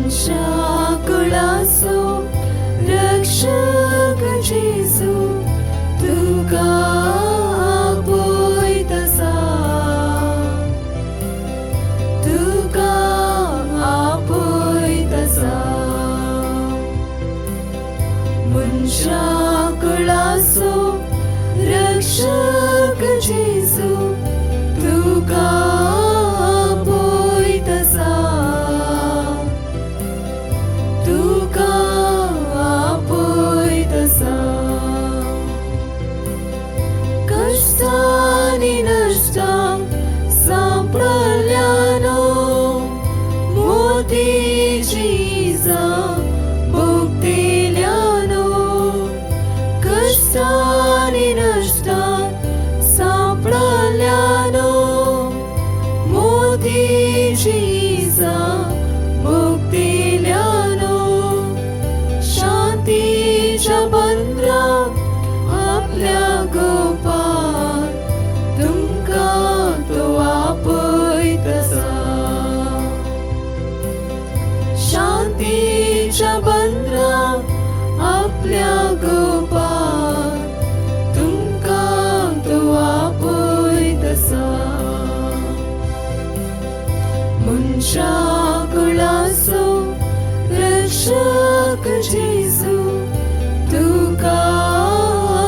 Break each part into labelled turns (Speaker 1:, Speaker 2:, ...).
Speaker 1: मनशाकुळाचो रक्षक जेजू तुका आपयतसा, तुका आपयतसा. मनशाकुळाचो रक्षक जेजू तुका आपयतसा, तुका आपयतसा. कष्टांनी नष्टांक सांपडल्यानो मोतीची इजा भोगतेल्यानो. कष्टांनी नष्टांक सांपडल्यानो मोतीची इजा भोगतेल्यानो. शांतीच्या बंदराक आपल्या गोपार तुमका तो आपयतसा. शांतीच्या बंदराक आपल्या गोपार तुमका तो आपयतसा. मनशाकुळाचो रक्षक जेजू तुका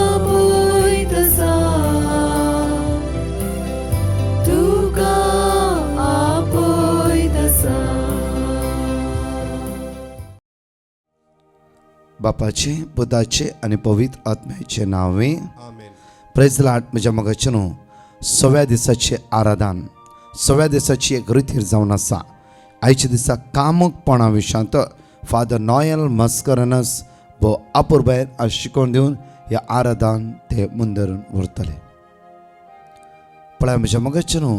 Speaker 1: आपयतसा, तुका आपयतसा.
Speaker 2: बापाचे, पुताचे आणि पवित्र आत्म्याचे नावे.
Speaker 3: आमेन.
Speaker 2: Praise Lord. म्हज्या मोगाचेनो 6व्या दिसाचे आराधन, 6व्या दिसाची एक रितीर जावन आसा. आयच्या दिसा कामकपणा विशांत फादर नॉयल मस्करनस वो अपुर्बायर आज शिकोवन दिवन ह्या आराधन ते मुंदरून व्हरतले. पळय म्हज्या मोगाचेनो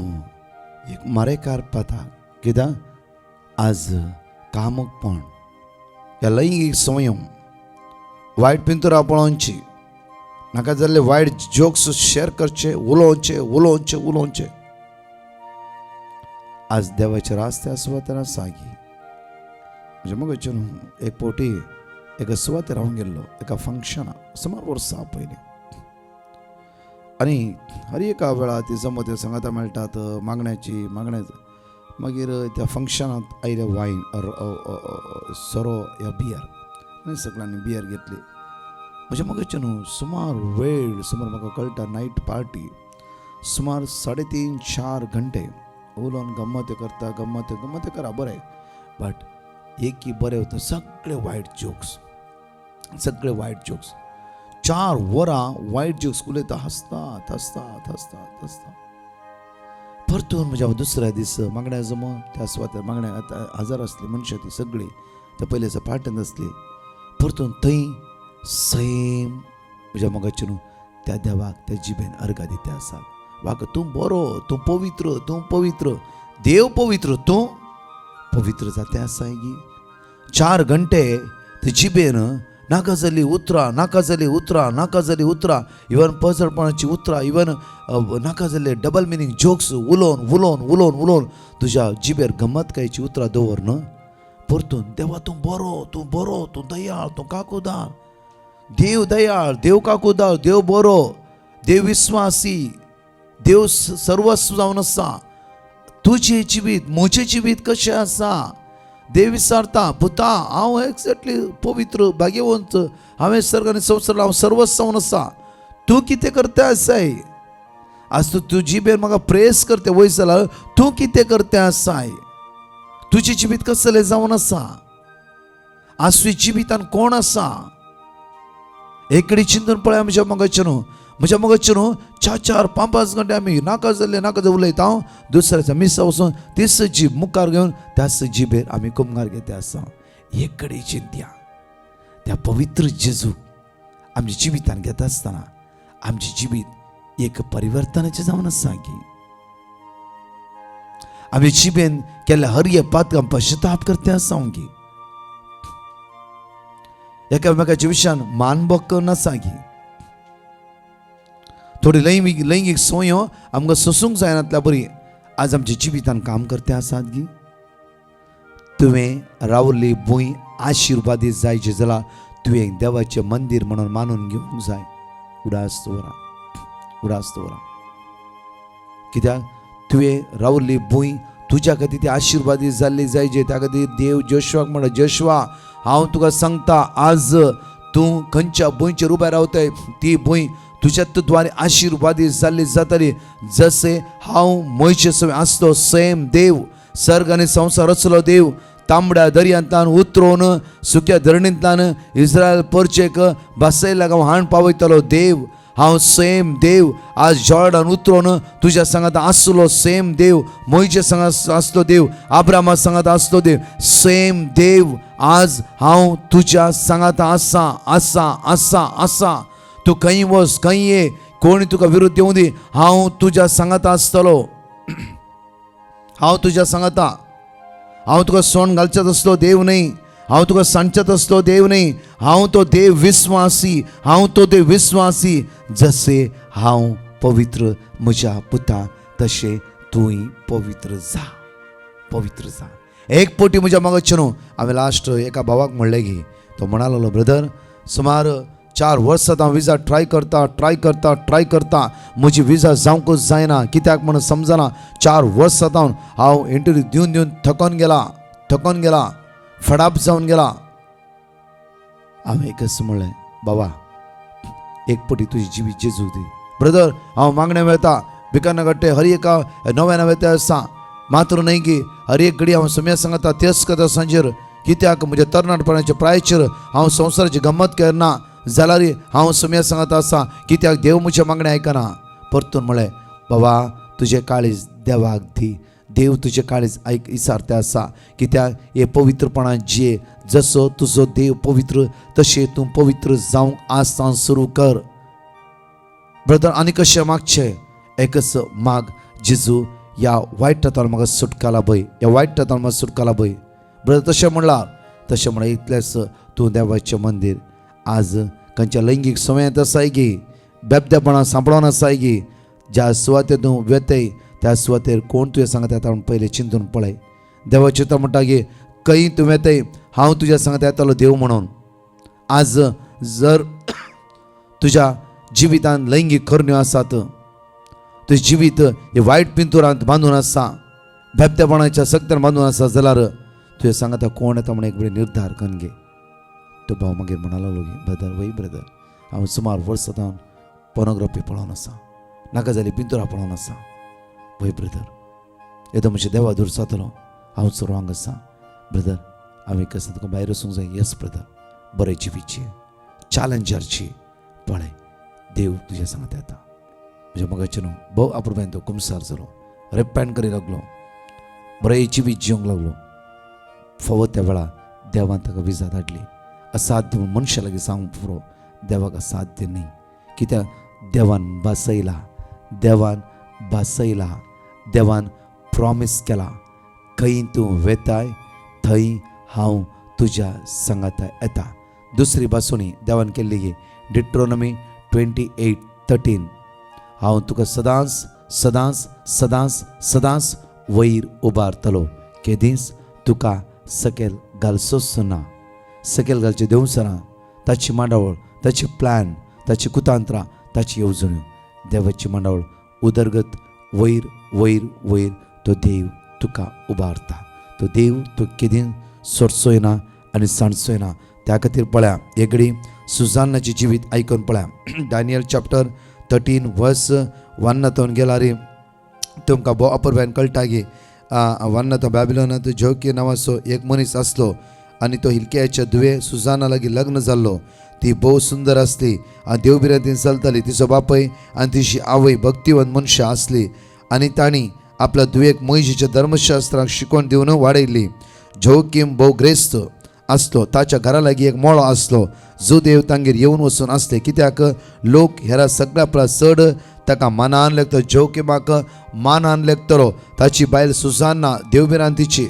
Speaker 2: एक मारेकार पता कित्याक आज कामकपण ह्या लैंगीक संयम वायट पिंतुरां पळोवची नाका जाल्ले वायट जोक्स शेअर करचे, उलोवचे. आज देवाचे रास्ते सुवातेर सागी म्हणजे मग एक पोटी एका सुवातेर हांव गेल्लो एका फंक्शना सुमार वर्सां पयलीं. आनी हर एका वेळा ती जमत सांगाता मेळटात मागण्याची मागीर त्या फंक्शनांत आयले वायन सोरो या बियर आनी सगळ्यांनी बियर घेतली. म्हणजे मग सुमार म्हाका कळटा नायट पार्टी सुमार 3.5-4 घंटे उलोवन गम्मत करा बरें. बट एकही बरें वता सगळे वायट जोक्स 4 वरां वायट जोक्स उलयता हसतात. परतून म्हज्या दुसऱ्या दीस मागण्या जमो त्या सुवातेर मागण्या हजार आसली मनशां ती सगळी त्या पयलींच्या पार्टेंत आसली. परतून थंय सैम म्हज्या मोगाचे त्या देवाक त्या जिबेन अर्घा दिते आसात. वाग तूं बरो, तूं पवित्र, देव पवित्र, तूं पवित्र जाते आसा. 4 घंटे ते जिबेन नाका जाली उतरां इवन पजळपणाची उतरां इवन नाका जाल्ले डबल मिनींग जोक्स उलोवन तुज्या जिबेर गंमतकायेची उतरां दवर न्हू. परतून देवा तूं बरो, तूं दयाळ, तूं काकूदार, देव दयाळ, देव काकूदार, देव बरो, देव विस्वासी, देव सर्वस्व जावन आसा. तुजें जिवीत म्हजें जिवीत कशें आसा. देव विचारता पुता हांव एक्झॅक्टली पवित्र भाग्यवंत, हांवें सर्ग आनी संवसार हांव सर्वस्व जावन आसा. तूं कितें करता आसाय. आज तूं तुजी बेर म्हाका प्रेस करते वयस जाल्यार तूं कितें करता आसाय. तुजें जिवीत कसलें जावन आसा. आज तुज्या जिवितान कोण आसा. एकडे चिंतून पळय म्हज्या मोगाचे न्हू 4-5 घंटे आमी नाका जाल्ले उलयता. दुसऱ्याच्या मिसा वचून तीच जीब मुखार घेवन त्याच जिबेर आमी कुमगार घेते आसा. एकडे चिंत्या त्या पवित्र जेजू आमच्या जिवितान घेता आसतना आमचें जिवीत एक परिवर्तनाचें जावन आसा की आमी जिबेन केल्ल्या हर एक पातकां पश्चाताप करते आसा की एकामेकाच्या विशयान मानभोग नासा की थोडी लैंगीक सोयो आमकां सोसूंक जायनातल्या बरी आज आमच्या जिवितान काम करते आसात की तुवें रावल्ली भूंय आशिर्वादीत जायचे जाल्यार तुवें देवाचें मंदीर म्हणून मानून घेवंक जाय. उडास्त वरां कित्याक तुवें रावल्ली भूंय तुज्या खातीर ती आशिर्वादीत जाल्ली जायचे. त्या खातीर देव जोशुआक म्हणटा, जोशुआ हांव तुका सांगता, आज तूं खंयच्या भूंयचेर उबें रावताय ती भूंय तुज्या तत्वांनी आशिर्वादीत जाल्ली जातली. जसे हांव मोयशे सवे आसलो सेम देव सर्ग आनी संवसार रचलो देव तांबड्या दर्यांतल्यान उतरोवन सुक्या धरणींतल्यान इस्रायल परचेक बसयल्याक हांव हाण पावयतलो देव. हांव सेम देव आज जॉर्डन उतरोवन तुज्या सांगात आसलो सेम देव. मोयशे सांगात आसलो देव, अब्राहमा सांगात आसलो देव, सेम देव आज हांव तुज्या सांगात आसा आसा आसा आसा. तूं खंय वच खंय ये, कोणी तुका विरोध येवं दी, हांव तुज्या सांगात आसतलो. हांव तुज्या सांगाता. हांव तुका सोण घालचत असलो देव न्ही, हांव तुका सांडचत असलो देव न्ही. हांव तो देव विस्वासी, हांव तो देव विस्वासी. जसे हांव पवित्र म्हज्या पुता तशें तूंय पवित्र जा, पवित्र जा. एक पोटी म्हज्या मगचे न्हू. हांवें लास्ट एका भावाक म्हणलें की तो म्हणा लागलो, ब्रदर सुमार 4 वर्सां हांव विजा ट्राय करता म्हजी विजा जावंकूच जायना. कित्याक म्हणून समजना. 4 वर्सां हांव इंटरव्यू दिवन थकोन गेला फडाप जावन गेला. हांवें एकच म्हणलें, बाबा एक पटी तुजी जिवी जेजू दी. ब्रदर हांव मागणें वेता भिकानागट्टे हर एका नव्या वेते आसा. मात्र न्हय की हर एक घडी हांव सम्या सांगता तेच करता सांजेर. कित्याक म्हज्या तरणाटपणाच्या प्रायचेर हांव संवसाराची गंमत करना जाल्यार हांव सम्या सांगता आसा. कित्याक देव म्हजे मागणें आयकना. परतून म्हळें, बाबा तुजें काळीज देवाक दी. देव तुजें काळीज इसारतें आसा. कित्याक हे पवित्रपणान जिये. जसो तुजो देव पवित्र तशें तूं पवित्र जावंक आज सावन सुरू कर. ब्रदर आनी कशें मागचें? एकच माग, जेजू ह्या वायटांतल्यान म्हाका सुटकाला भंय, ह्या वायटांतल्यान म्हाका सुटकाला भंय. ब्रदर तशें म्हणल्यार इतलेंच तूं देवाचें मंदीर आज खंयच्या लैंगीक संवयांत आसाय गी, बेबदेपणां सांपळोन आसाय गी, ज्या सुवातेर तूं वेतय त्या सुवातेर कोण तुवें सांगता येता म्हूण पयलें चिंतून पळय. देवाचें तो म्हणटा की खंय तूं वेतय हांव तुज्या सांगता येतालो देव म्हणून. आज जर तुज्या जिवितांत लैंगीक खरण्यो आसात, तुजें जिवीत हे वायट पिंतुरांत बांदून आसा, बेबदेपणाच्या सक्त्यान बांदून आसा जाल्यार तुवें सांगता कोण येता म्हूण एक बरें निर्धार करून घे. तो भाव मागीर म्हणा लागलो की ब्रदर हांव सुमार वर्सां पोर्नोग्राफी पळोवन आसा, नाका जाली पिंतुरां पळोवन आसा. वय ब्रदर येदो म्हज्या देवा दूर जातलो, हांव रॉंग आसा. ब्रदर हांवें एक आसा तुका भायर वचूंक जाय. येस ब्रदर, बरें जिवीची चॅलेंजरची पळय देव तुज्या सांगता येता. म्हज्या मगाचे न्हू भोव आपुरबायन तो कुमसार जालो, रेपेंट करी लागलो, बरें जिवीत जिवंक लागलो. फावो त्या वेळार देवान ताका विजा धाडली. असाध्य म्हूण मनशा लागीं सांगूंक पुरो, देवाक असाध्य न्ही. कित्याक देवान बासयला, देवान प्रॉमीस केला, खंय तूं वेताय थंय हांव तुज्या सांगाता येता. दुसरी बासुणी देवान केल्ली की डिट्रोनॉमी 28:13 हांव तुका सदांच वयर उबारतलो. केदीस तुका सकयल घालचोच ना. सकयल घालचें देवसना. ताची मांडावळ, ताची प्लॅन, ताची कुतांत्रां, ताची येवजण्यो, देवाची मांडावळ उदरगत वयर वयर वयर तो देव तुका उबारता. तो देव तूं केदीन सोडचोय ना आनी सांडचोय ना. त्या खातीर पळया एक घडी सुजानाची जिवीत आयकून पळया. डॅनियल चॅप्टर 13 वर्स 1 गेल्यार तुमकां भोव अपुरबायन कळटा की 1 बॅबिलोनांत जोकी नांवाचो एक मनीस आसलो आनी तो हिल्कियाच्या धुवे सुजाना लागीं लग्न जाल्लो. ती भोव सुंदर आसली आनी देवबिरांतीन चलताली. तिचो बापय आनी तिची आवय भक्तिवंत मनशां आसली आनी तांणी आपल्या धुवेक मोइशेच्या धर्मशास्त्राक शिकवण दिवन वाडयल्ली. जोकीम भोव ग्रेस्त आसलो. ताच्या घरा लागीं एक मोळो आसलो जो देव तांगेर येवन वचून आसले. कित्याक लोक हेरा सगळ्या परस चड ताका मानान लेखता. जोकिमाक मानान लेखतलो. ताची बायल सुजान्ना देवबिरांतीची.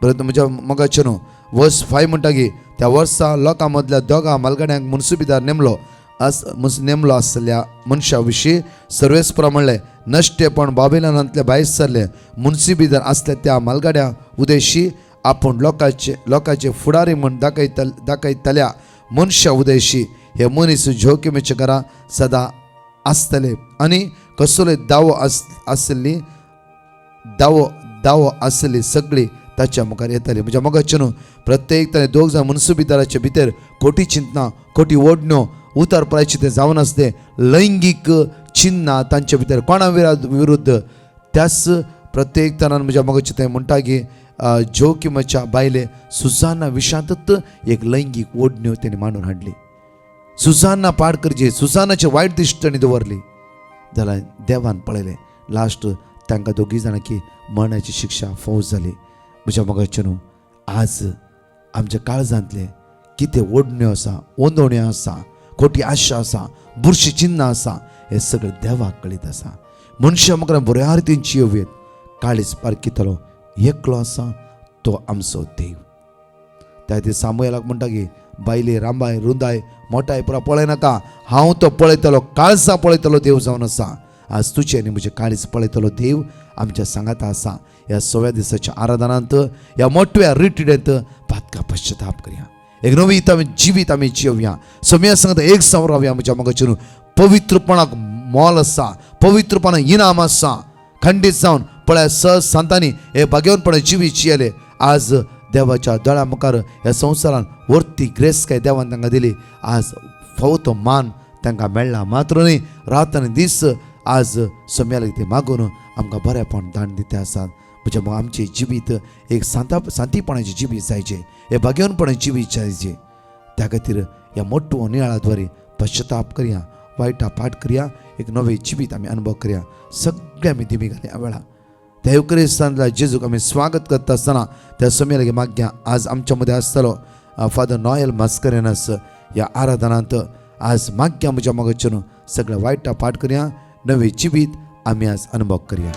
Speaker 2: म्हज्या मगाचे न्हू वर्स 5 म्हणटा की त्या वर्सा लोकां मदल्या दोगा मालगड्यांक मुन्सिबीदार नेमलो आसल्या मनशा विशीं सर्वेस्परा म्हणलें, नश्टेपण बाबिलोनांतले भायर सरले. मुन्सिबीदार आसले त्या मालगाड्या उदेशी आपूण लोकांचे फुडारी म्हूण दाखयतल्या मनशा उदेशी हे मनीस जोखमीच्या घरा सदां आसतले आनी कसलोय दावो आसली सगळी ताच्या मुखार येतली. म्हणजे मोगाचे न्हू प्रत्येक तरे दोग जाण मनसुबेदाराचे भितर खोटी चिंतना खोटी ओडण्यो उतार पळायची ते जावन आसते लैंगीक चिन्ना तांचे भितर कोणा विरुद्ध त्याच प्रत्येक तरान म्हज्या मोगाचे ते म्हणटा की जोखीमाच्या बायले सुजाना विशांतच एक लैंगीक ओडण्यो तेणी मांडून हाडली. सुजाना पाड करची सुजानाचे वायट दिश्टणी दवरली जाल्यार देवान पळयलें लास्ट तांकां दोगी जाणांकी मरणाची शिक्षा फौज जाली. म्हज्या मोगाचे न्हू आज आमच्या काळजांतले कितें ओडण्यो आसा ओंदोण्यो आसा खोटी आशा आसा बुरशी चिन्नां आसा हें सगळें देवाक कळीत आसा. मनशा मुखार बऱ्या रितीन जियोवेत काळीज पारकितलो एकलो आसा तो आमचो देव. त्या खातीर सामुएलाक म्हणटा की बायले रांबाय रुंदाय मोठाय पुरा पळयनाका हांव तो पळयतलो काळजा पळयतलो देव जावन आसा. आज तुजें आनी म्हजें काळीज पळयतलो देव आमच्या सांगाता आसा. ह्या 6व्या दिसाच्या आराधनांत ह्या मोठव्या रिट्रीटांत पातका पश्चाताप करया एक नवी जिवीत आमी जियोवया सोम्या सांगता एक सावर रावया. म्हज्या मोगाचे न्हू पवित्रपणाक मोल आसा पवित्रपणाक इनाम आसा खंडीत जावन पळय संतांनी हे भाग्यवानपणां जिवीत जियेले. आज देवाच्या दोळ्या मुखार ह्या संवसारान वर्ती ग्रेस काय देवान तांकां दिली. आज फावो मान तांकां मेळ्ळा मात्र न्ही रात आनी दीस आज सोम्याला ते मागून आमकां बरेपण दान दिते आसात. म्हणजे मग आमचे जिवीत एक शांतीपणाचे जिवीत जायचे हे भाग्यवानपणाचे जिवीत जायचे. त्या खातीर ह्या मोठ्ठो नियाळाद्वारे पश्चाताप करया वायटा पाठ करया एक नवे जिवीत आमी अनुभव करया. सगळे आमी दिमी घालया वेळा त्या युक्रेस्तांतल्या जेजूक आमी स्वागत करता आसतना त्या सोम्याला माग्या आज आमच्या मदें आसतलो फादर नॉयल मास्करेनस ह्या आराधनांत आज माग्या म्हज्या मोगाचे न्हू सगळे वायटा पाठ करया नवे जिवीत आमी आज अनुभव करया.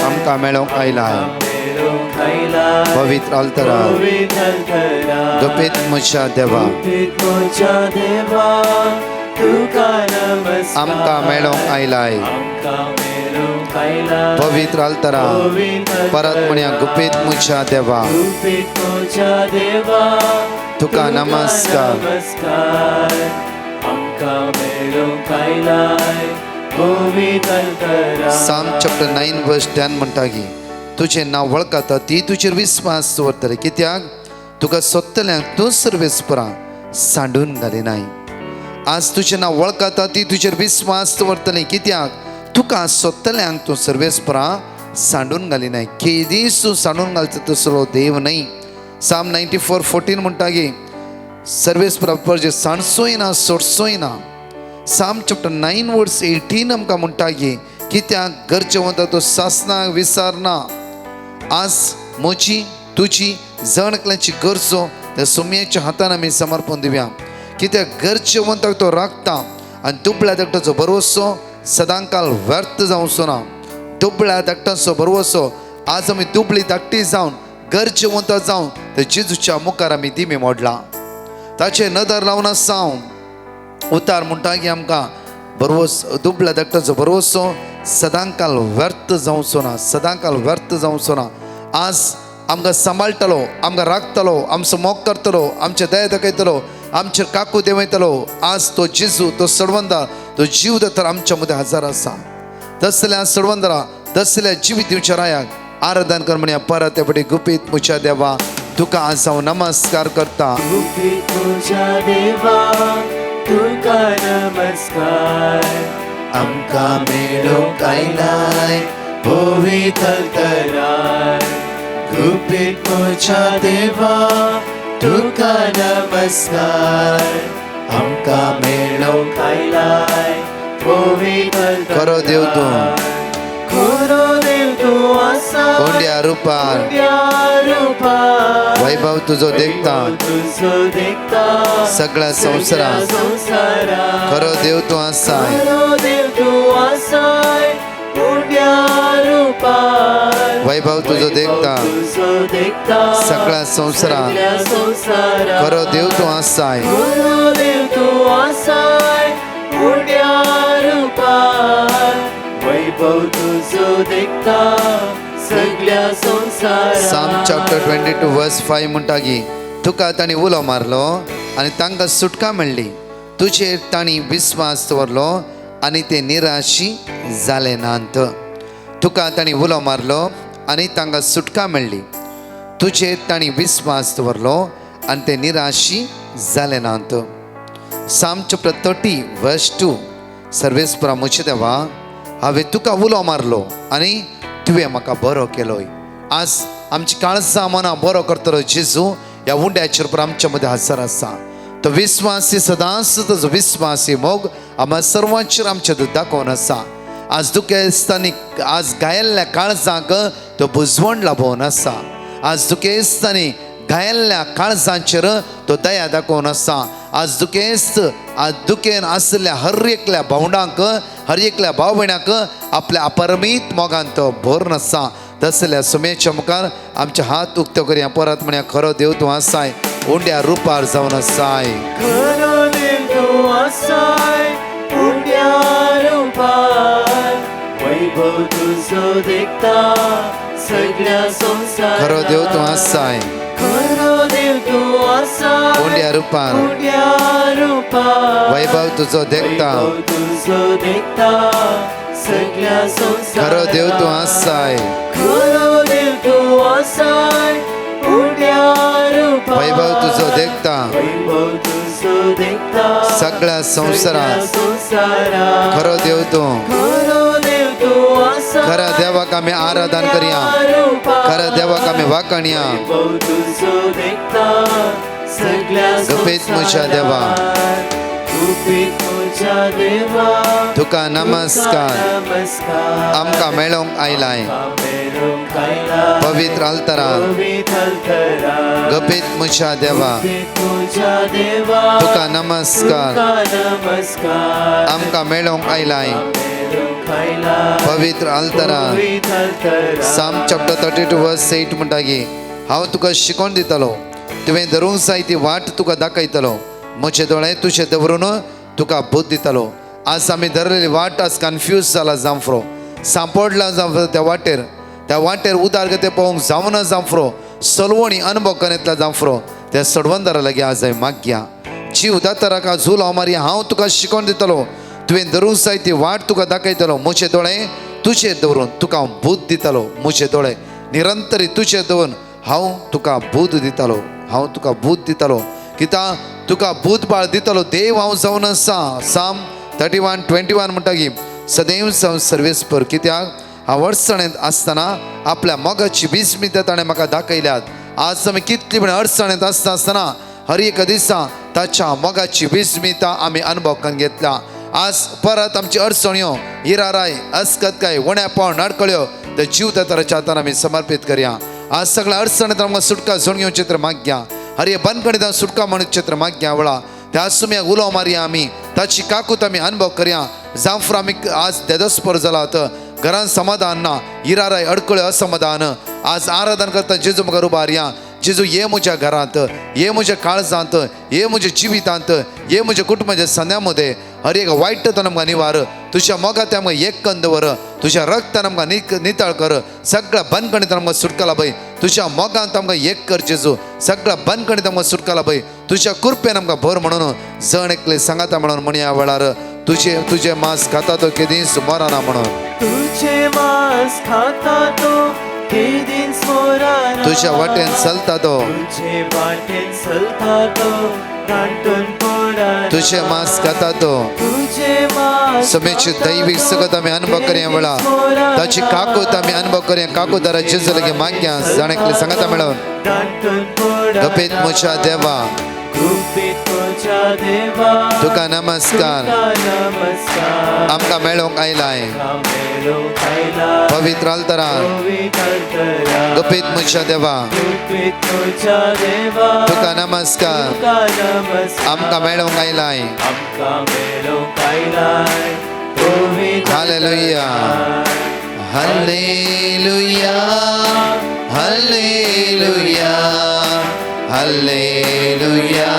Speaker 2: आमकां मेळोंक आयलाय पवित्र अल्तरा गुपीत म्हज्या देवा आमकां मेळोंक आयलाय पवित्र अल्तरा परत म्हणया गुपीत म्हज्या देवा तुका नमस्कार. Psalm chapter 9 verse 10 म्हणटा की तुझें नांव वळखता ती तुजेर विस्वास दवरतले कित्याक तुका सोदतल्यांक तूं सर्वेस्परां सांडून घालिनाय. आज तुजें नांव वळखता ती तुजेर विस्वास दवरतले कित्याक तुका सोदतल्यांक तूं सर्वेस्परां सांडून घालिनाय. केदीस तूं सांडून घालता तसलो देव न्हय. Psalm 94:14 म्हणटा की सर्वेस्परा परजे सांडचोय ना सोडचोय ना. Psalm chapter 9 verse 18 आमकां म्हणटा की कित्याक गरजे वता तो सासनाक विसारना. आज म्हजी तुजी जणकल्यांची गरजो त्या सोम्याच्या हातान आमी समर्पण दिवया कित्याक गरजे वंताक तो राखता आनी दुबळ्या धाकटाचो भरवसो सदांकाल व्यर्थ जावचो ना. दुबळ्या धाकटाचो भरवसो आज आमी दुबळी धाकटी जावन गरजेवंत जावन त्या जेजूच्या मुखार आमी दिमे मोडला ताचे नदर लावन आसा. उतार म्हणटा की आमकां बरोवस दुबळ्या धाकटाचो भरवसो सदांकाल व्यर्थ जावचो ना सदांकाल व्यर्थ जावचो ना. आज आमकां सांबाळटलो आमकां राखतलो आमचो मोग करतलो आमचे दया दाखयतलो आमचेर काकू देंवयतलो. आज तो जेजू तो सडवंदा तो जीव तर आमच्या मदें हजर आसा. तसल्या सडवंदरा तसल्या जिवीत दिवच्या रायाक आराधन कर म्हणया परत एपटी गुपीत म्हज्या देवा तुका आज हांव नमस्कार करता.
Speaker 1: गुपीत म्हज्या देवा तुका नमस्कार.
Speaker 2: आमकां मेळोंक आयलाय
Speaker 1: पवित्र अल्तरार. गुपीत म्हज्या देवा तुका नमस्कार. आमकां मेळोंक आयलाय पवित्र
Speaker 2: खरो देव तूं
Speaker 1: खरो देव तूं आसा
Speaker 2: कोंड्या रुपार वैभव तुजो देखता सगळ्या संवसारांत खरो देव तूं आसाय. वैभव तुजो देखता सगळ्या संवसारांत खरो देव तूं आसाय.
Speaker 1: वैभव तुझो देखता सगळ्या संसारात.
Speaker 2: Psalm chapter 22 verse 5 म्हणटा की तुका ताणी उलो मारलो आनी तांकां सुटका मेळ्ळी. तुजेर ताणी विस्वास दवरलो आनी ते निराशी जाले नात. तुका ताणी उलो मारलो आनी तांकां सुटका मेळ्ळी. तुजेर ताणी विस्वास दवरलो आनी ते निराशी जाले नात. Psalm chapter 30 verse 2. सर्वेस्परा मुझे देवा हांवें तुका उलो मारलो आनी तुवें म्हाका बरो केलोय. आज आमची काळजां मनां बरो करतलो जेजू ह्या उंड्याचेर पर आमच्या मदीं हजर आसा. तो विस्वासी सदांच तुजो विस्वासी मोग आम्हा सर्वांचेर आमचे दाखोवन आसा. आज दुखेस्तांनी आज घायल्ल्या काळजांक तो बुजवण लाभोवन आसा. आज दुखेस्तांनी घायल्ल्या काळजांचेर तो दया दाखोवन आसा. आज दुखेन आसल्या हर एकल्या भावंडांक हर एकल्या भाव भयणांक आपल्या अपरमीत मोगान तो भरून आसा. तसल्या सुमेच्या मुखार आमचे हात उक्तो करया. परत म्हणया खरो देव तूं आसाय उंड्या रुपार जावन आसाय.
Speaker 1: खरो देव तूं आसाय उंड्या रुपार वैभव तुझो देखता सगळ्या संसारात.
Speaker 2: खरो देव तूं आसाय
Speaker 1: खरो देव तूं आसाय
Speaker 2: उंड्या रुपार वैभव तुजो देखता.
Speaker 1: वैभव तुझो देखता सगळ्या संसारात.
Speaker 2: खरो देव तूं आसाय
Speaker 1: खरो देव तूं आसाय उंड्या रुपार
Speaker 2: वैभव तुजो देखता
Speaker 1: वैभव तुझो देखता
Speaker 2: सगळ्या संवसारात.
Speaker 1: संसारात.
Speaker 2: खरो देव तूं.
Speaker 1: खरो देव तूं आसाय
Speaker 2: खरा देवाक आमी आराधन करया. खरा देवाक आमी वाखणया.
Speaker 1: वैभव तुझो देखता सगळ्या
Speaker 2: गुपीत म्हज्या देवा.
Speaker 1: गुपीत म्हज्या देवा
Speaker 2: तुका नमस्कार.
Speaker 1: नमस्कार
Speaker 2: आमकां मेळोंक आयलाय
Speaker 1: मेळोंक आयला
Speaker 2: पवित्र अल्तरांत.
Speaker 1: पवित्र अल्तरांत.
Speaker 2: गुपीत म्हज्या देवा
Speaker 1: गुपीत म्हज्या देवा
Speaker 2: तुका नमस्कार.
Speaker 1: तुका नमस्कार
Speaker 2: आमकां मेळोंक आयलाय
Speaker 1: मेळोंक आयला
Speaker 2: पवित्र अल्तरांत.
Speaker 1: पवित्र अल्तरांत.
Speaker 2: Psalm chapter 32 verse 8 म्हणटा की हांव तुका शिकोवन दितलो. तुवें धरूंक जाय ती वाट तुका दाखयतलो. म्हजे दोळे तुजे दवरून तुका बोध दितलो. आज आमी धरलेली वाट आज कन्फ्यूज जाला जांफ्रो. सांपडला जांफ्रो त्या वाटेर उदारगते पळोवंक जावना जांफ्रो. सलवणी अनुभव करेंतला जांफ्रो त्या सडवंदारा लागीं आज हांवें मागया. जीव दाताराका झूल हांव मारया. हांव तुका शिकोवन दितलो. तुवें धरूंक जाय ती वाट तुका दाखयतलो. म्हजे दोळे तुजे दवरून तुका हांव बोध दितलो. म्हजे दोळे निरंतरी तुजे दवरून हांव तुका बोध दितलो. हांव तुका बोध दितलो. कित्याक तुका बोधबाळ दितलो देव हांव जावन आसा. Psalm 31:21 म्हणटा की सदैव सर्वेस्पर. कित्याक हांव अडचणेंत आसतना आपल्या मोगाची विस्मिता ताणें म्हाका दाखयल्यात. आज आमी कितली पण अडचणेंत आसतना हर एक दिसा ताच्या मोगाची विस्मिता आमी अनुभव करून घेतल्या. आज परत आमची अडचण्यो इराराय अस्कतकाय उण्यापण अडकळ्यो त्या जीव तराच्या हातान आमी समर्पित करया. आज सगळ्या अडचणींत आमकां सुटका जोड घेवची चित्र मागया. हर एक बंदखणीत सुटका म्हणून चित्र मागया. वळा त्या सुम्याक उलो मारया. आमी ताची काकूत आमी अनुभव करया. जांफ्र आमी आज देदस्पर जालात. घरान समाधान ना. इराराय अडकळ्यो असमाधान. आज आराधन करता जेजू म्हाका उबारया. जेजू ये म्हज्या घरांत, ये म्हज्या काळजांत, ये म्हज्या जिवितांत, ये म्हज्या कुटुंबाच्या सन्या मध्ये हर एक वायटतान आमकां निवार. तुज्या मोगात आमकां एक कंद वर. तुज्या रक्तान आमकां नितळ कर. सगळ्या बंदखणीत आमकां सुटका लाभय. तुज्या मोगांत आमकां एक कर जेजू. सगळ्या बंदखणीत आमकां सुटका लाभय. तुज्या कृपेन आमकां भर म्हणून जण एकले सांगाता म्हणून म्हणया वेळार तुझे मांस खाता तो केदीस मरना म्हणून.
Speaker 1: तुझे मांस खाता तो केदीस मरना.
Speaker 2: तुझ्या वाटेन चलता तो.
Speaker 1: तुझे वाटेन चलता तो गांठून पडना.
Speaker 2: तुझे मांस खाता तो.
Speaker 1: तुझे मांस
Speaker 2: समेची दैविक सगत आमी अनुभव करया. वेळा ताची काकूत आमी अनुभव करया. काकूदारा जेजू लागी मागया. जाण एकले सांगाता मेळोन
Speaker 1: गांठून पडना.
Speaker 2: गपीत म्हज्या देवा
Speaker 1: गुपीत म्हज्या देवा
Speaker 2: तुका नमस्कार.
Speaker 1: नमस्कार
Speaker 2: आमकां मेळोंक आयलाय
Speaker 1: मेळोंक आयला
Speaker 2: पवित्र अल्तरांत.
Speaker 1: पवित्र अल्तरांत.
Speaker 2: गपीत म्हज्या देवा
Speaker 1: गुपीत म्हज्या देवा
Speaker 2: तुका नमस्कार.
Speaker 1: तुका नमस्कार
Speaker 2: आमकां मेळोंक आयलाय.
Speaker 1: आमकां मेळोंक आयलाय पवित्र
Speaker 2: hallelujah hallelujah hallelujah hallelujah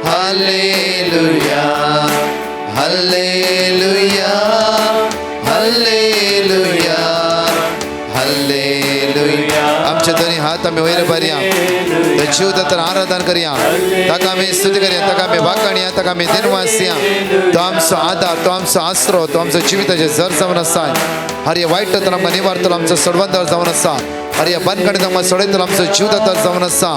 Speaker 2: hallelujah hallelujah hallelujah hallelujah आमचे दोन्ही हात आम्ही वयर भरया तर जीव तर आराधन करया ताका आम्ही स्तुती करया ताका आम्ही वाकणया ताका आम्ही दिनवासिया तो आमचो आधार तो आमचो आसरो तो आमचो जिविताचे जर जावन आसा हर वाईट तर आमकां निवारतलो आमचो सडवंदर जावन आसा अरे या बंदखणीत आमकां सोडयतलो आमचो जीव तर जावन आसा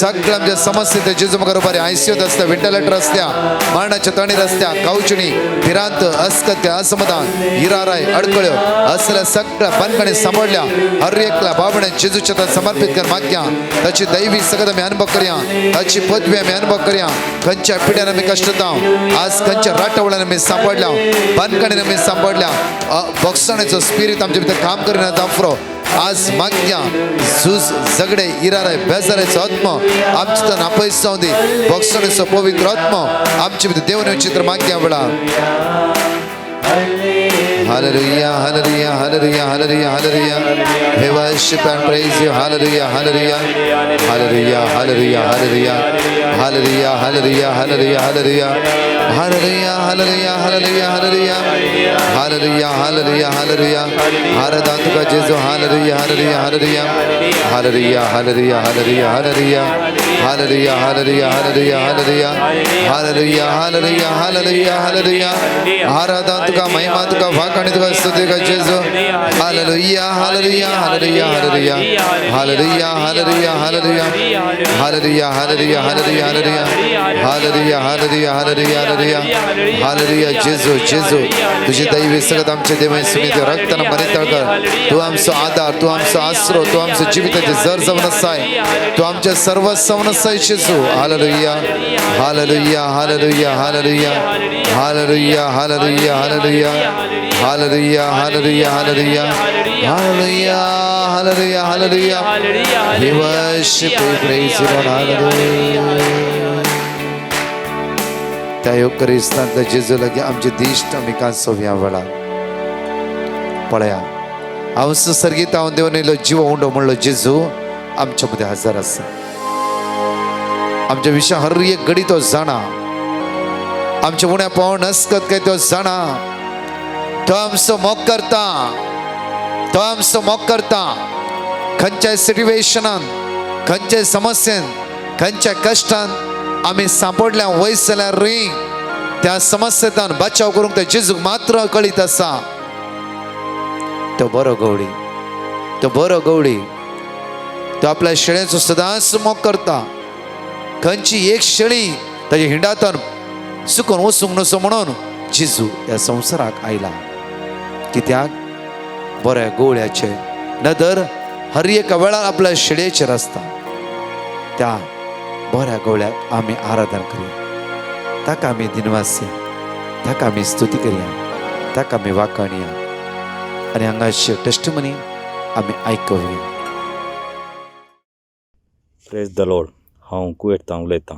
Speaker 2: सगळे आमच्या समस्या ते जेजू म्हाका बरें आयसीयूत आसता व्हेंटिलेटर आसल्या मरणाच्या तणीर आसल्या कावचणी भिरांत अस्कत असमाधान हिराराय अडकळ्यो असल्या सगळ्या बंदखणी सांभाळल्या हर एकल्या बाबणे जेजूच्या हातात समर्पित कर मागया ताची दैवी सगळं आम्ही अनुभव करया ताची पदवी आम्ही अनुभव करया खंयच्या पिड्यान आम्ही कष्ट जावं आज खंयच्या राटवळ्यान आम्ही सांभाळल्या बंदखणीन आम्ही सांभाळल्या बॉक्सण्याचो स्पिरीट आमच्या भितर काम करिना जाफरो आज मागया झूज झगडे इराराय बेजारायचो आत्मा आमचे तर नापयस जावं दी बॉक्सण्याचो पवित्र आत्मा आमचे भितर देवने चित्र मागया वेळा Hallelujah, hallelujah, hallelujah, hallelujah, hallelujah. We worship and praise you. Hallelujah, hallelujah, hallelujah, hallelujah, hallelujah, hallelujah, hallelujah, hallelujah, hallelujah, hallelujah, hallelujah, hallelujah, hallelujah, hallelujah, hallelujah, hallelujah. Aradhan tuka Jesu. Hallelujah, hallelujah, hallelujah, hallelujah, hallelujah, hallelujah, hallelujah, hallelujah, hallelujah, hallelujah, hallelujah, hallelujah, hallelujah, hallelujah, hallelujah. Aradhan tuka महिमा तुका वाकणी तुका स्तुती कर जेजू hallelujah hallelujah hallelujah hallelujah hallelujah hallelujah hallelujah hallelujah hallelujah hallelujah hallelujah hallelujah hallelujah hallelujah hallelujah जेजू जेजू तुझी दैवी सगळं आमचे देव सुमित रक्तानं मरितळ कर तू आमचो आधार तू आमचो आसरो तू आमचो जिविताचे जर जावन आसाय तू आमच्या सर्व जावन आसाय जेजू hallelujah hallelujah hallelujah hallelujah hallelujah hallelujah hallelujah Hallelujah, hallelujah, hallelujah, hallelujah, hallelujah, hallelujah. We worship, we praise you, Lord, hallelujah. त्या योगकरिस्तांतल्या जेजू लागी आमचे दिश्ट आमी कांसोवया वेळा पळया हांव सर्गीत हांव देवन येयलो जीव उंडो म्हणलो जेजू आमच्या मदीं हजर आसा आमच्या विशय हर एक घडी तो जाणा आमच्या उण्या पावण अस्कत काय तो जाणा तो आमचो मोग करता तो आमचो मोग करता खंयच्याय सिट्युएशनान खंयच्याय समस्येन खंयच्याय कश्टान आमी सांपडल्या वयस जाल्यार री त्या समस्येंतल्यान बचाव करूंक ते जेजूक मात्र कळीत आसा तो बरो गवडी तो बरो गवडी तो आपल्या शेळ्यांचो सदांच मोग करता खंयची एक शेळी ताच्या हिंडातून सुकून वचूंक नसो म्हणून जेजू ह्या संवसाराक आयला कित्याक बऱ्या गोवळ्याचे नदर हर एका वेळार आपल्या शेळयेचेर आसता त्या बऱ्या गोवळ्याक आमी आराधन करुया ताका आमी दिनवासया ताका आमी स्तुती करुया ताका आमी वाखाणया आनी हांगाचे टेस्टमनी आमी आयकुया
Speaker 3: प्रेज द लॉर्ड हांव कुवेतां उलयतां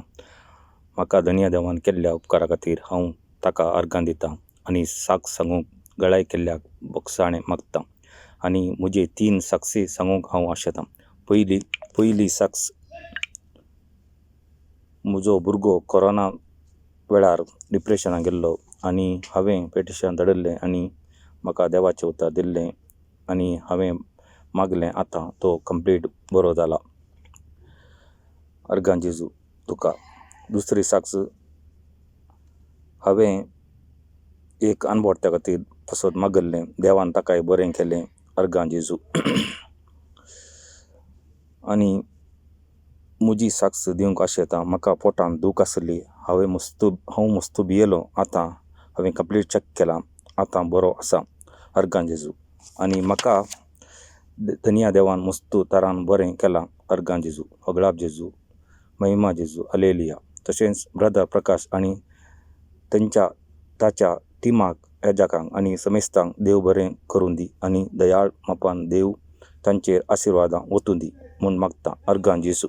Speaker 3: म्हाका धन्य देवान केल्ल्या उपकारा खातीर हांव ताका अर्गां दितां आनी साक सांगूंक गळाय केल्ल्याक बोगसाणें मागतां आनी म्हजे 3 साक्षी सांगूंक हांव आशेतां पयली साक्ष म्हजो भुरगो कोरोना वेळार डिप्रेशनाक गेल्लो आनी हांवें पेटिशन धाडिल्लें आनी म्हाका देवाचें उतर दिल्लें आनी हांवें मागलें आतां तो कंप्लीट बरो जाला अर्गां जेजू तुका दुसरी साक्ष हांवें एक अनबोडत्या खातीर फसत मागल्लें देवान ताकाय बरें केलें अर्गां जेजू आनी म्हजी साक्ष दिवंक आशेतां म्हाका पोटान दूख आसली हांव मस्त भियेलो आतां हांवें कंप्लीट चॅक केलां आतां बरो आसा अर्गां जेजू आनी म्हाका धन्य देवान मस्त तरान बरें केलां अर्गां जेजू अगळाब जेजू महिमा जेजू हालेलुया तशेंच ब्रदर प्रकाश आनी ताच्या टिमाक एजाकांक आनी समेस्तांक देव बरें करून दी आनी दयाळ मापान देव तांचेर आशिर्वादां वचून दी म्हूण मागता अर्गां जेजू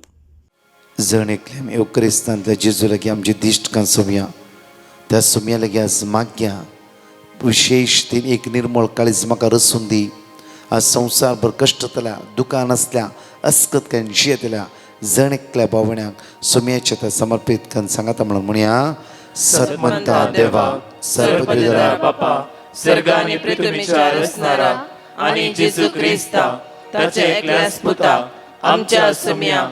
Speaker 2: जण एकले आमी क्रिस्तांतल्या जेजू लागीं आमची दिश्ट कांसोवया त्या सुमया लागीं आज मागया विशेष तीन एक निर्मळ काळीज म्हाका रसून दी आज संवसारभर कश्ट जाल्या दुकान आसल्या अस्कत काय जियेतल्या जण एकल्या भावण्याक सुमयाचे समर्पित करून सांगाता म्हणून म्हणया सत्मंता देवा सर्वदेवा
Speaker 1: बापा सर्गाने पृथ्वीच्या रचणारा आनी जेजू क्रिस्ता ताचे एकल्याच पुता आमच्या सुम्या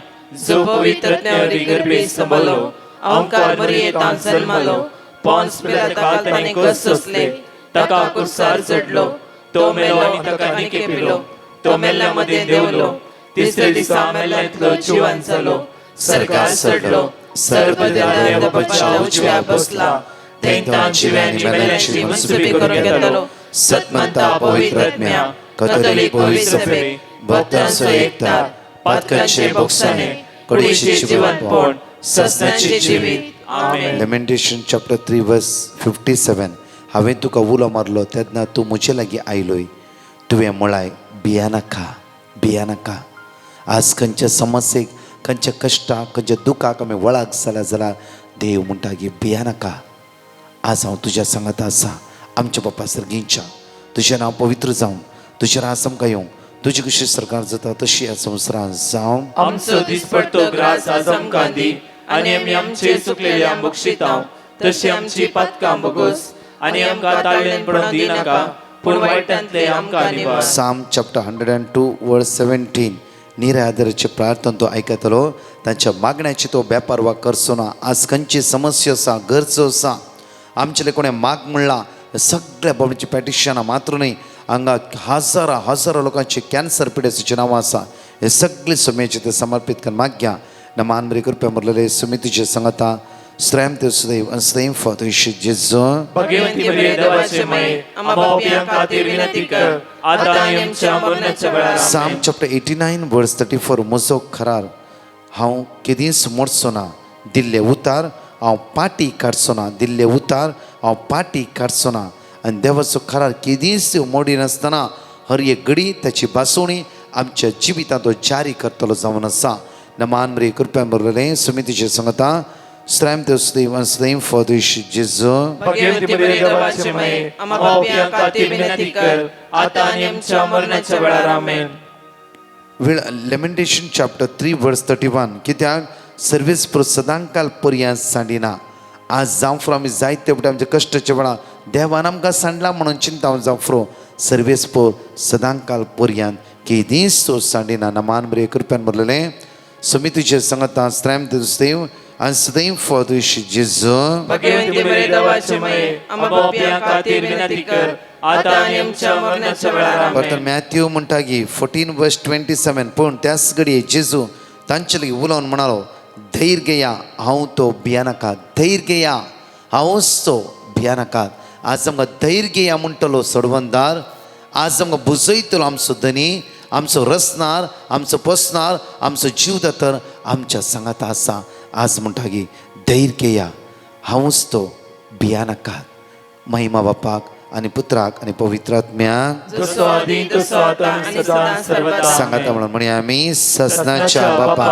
Speaker 1: जो पवित्रत्यावरी गर्भे संबलो ओंकार मरियेंतान जल्मलो पोन्स पिलाता ताणे कस सोसले ताका कुरसार चढलो तो मेलो आनी ताका निके पिलो तो मेल्ल्या मध्ये देवलो तिसरे दिसा मेल्ल्यांतलो जिवंत जालो सरकार चढलो सर्वदेव बापाच्या उजव्या बसला तेंतान जिव्यांनी मेल्ल्यांची मनसुबी करून घेतलो सत्मंता पवित्र आत्म्या कॅथोलिक पवित्र सभे भक्तांचो एकता पातकांचे बोगसाणे कुडीचे जिवंतपण सस्नाचे जिवीत आमेन.
Speaker 2: लेमेंटेशन चॅप्टर 3 वर्स 57. हांवें तुका उलो मारलो तेन्ना तूं म्हजे लागीं आयलोय तुवें म्हळाय भिया नाका. आज खंयच्या समस्येक खंयच्या कश्टाक खंयच्या दुखाक आमी वळख जाल्यार देव म्हणटा की भिया नाका. आज हांव तुज्या सांगात आसा आमच्या बापा सर्गींच्या तुजें नांव पवित्र जावन तुजें रास आमकां येवं तुजी कशी सरकार जाता तशी ह्या संवसारांत जावं
Speaker 1: आमचो दिसपडतो ग्रास आज आमकां दी आनी आमी आमचे चुकलेल्या बक्षितांव तशी आमची पातकां बोगोस आनी आमकां ताळ्ळेन पडोवंक दिनाका पूण वायटांतले आमकां निवार.
Speaker 2: साम चॅप्टर 102 वर्स 17. निराधाराचे प्रार्थना तो आयकतलो तांच्या मागण्याची तो बेपारवा करचो ना. आज खंयची समस्या आसा गरजो आसा आमचेले कोणें माग म्हणला सगळ्या बाबतीची पॅटिशनां मात्र न्ही हांगा हजारां लोकांची कॅन्सर पिडेसाची नांवां आसा हे सगळे सुमेचे ते समर्पित करून माग्या नमान बरी कृपया मरलेले सुमितीचे सांगता श्रेम ते सदैव सदैव फतोशी जेजू
Speaker 1: भगवंती मरिये देवाचे माये आम्हा पापियां खातीर विनंती कर आतां आनी आमच्या मरणाच्या वेळार
Speaker 2: साम चॅप्टर 89 वर्स 34. म्हजो खरार हांव केदींच मोडचो ना दिल्ले उतार हांव पाटी काडचो ना दिल्ले उतार हांव पाटी काडचो ना. आनी देवाचो खरार केदींच मोडी नासतना हर एक घडी ताची बासोवणी आमच्या जिवितांत तो जारी करतलो जावन आसा. नमान बरी कृपया बरलेले सुमितीचे सांगता श्रेम ते सदैव फतोशी जेजू
Speaker 1: भगवंती मरिये देवाचे माये आम्हा पापियां खातीर विनंती कर आतां आनी आमच्या मरणाच्या वेळार आमेन.
Speaker 2: लेमेंटेशन चॅप्टर 3 वर्स 31. कित्याक सर्वीस पुरो सदांकाल पर्यंत सांडिना. आज जावं आमी जायते पटे आमच्या कश्टाच्या वेळा देवान आमकां सांडला म्हणून चिंता हांव जावं सर्वीस पोर सदांकाल पर्यंत केदींच तो सांडिना. नमान बरे कृप्यान बरलेले सुमितीचे सांगता श्रेम ते सदैव आनी सदैव फतोशी जेजू
Speaker 1: भगवंती मरिये देवाचे माये आम्हा पापियां खातीर विनंती कर आतां आनी आमच्या मरणाच्या वेळार आमेन.
Speaker 2: बरं मॅथ्यू म्हणटा की 14 वर्स 27. पूण त्याच घडये जेजू तांचे लागीं उलोवन म्हणालो धैर्य घेया हांव तो भिया नाका धैर्य घेया हांवूच तो भिया नाकात. आज आमकां धैर्य घेया म्हणटलो सोडवंदार आज आमकां बुजयतलो आमचो धनी आमचो रसनार आमचो पोसनार आमचो जीव दातर आमच्या सांगात आसा. आज म्हणटा की धैर्य घेया हांवूच तो भिया नाकात. महिमा बापाक आनी पुत्राक आनी पवित्र आत्म्याक
Speaker 1: जसो आदी तसो आतां आनी सदां सर्वदा
Speaker 2: सांगाता म्हणून म्हणया आमी ससनाच्या बापा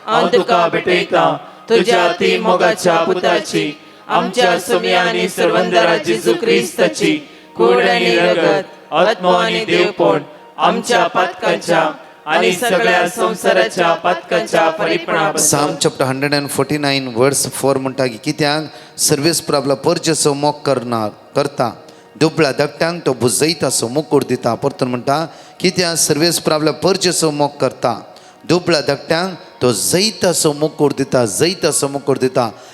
Speaker 1: हांव तुका भेटयता तुज्या ती मोगाच्या पुताची आमच्या सुम्या आनी सर्वंदरा जेजू क्रिस्ताची कूड आनी रगत आत्मो आनी देवपण आमच्या पातकांच्या आनी सगळ्या संसाराच्या पातकांच्या परिपणा
Speaker 2: साम चॅप्टर 149 वर्स 4 म्हणटा की कित्याक सर्वीस पुरो आपलो परजेचो मोग करता दुबळ्या धाकट्यांक तो बुजयतासो मुकूट दिता. परतून म्हणटा कित्याक सर्वीस पुरो आपल्या परजेचो मोग करता दुबळ्या धाकट्यांक तो जैतासो मुकूट दिता.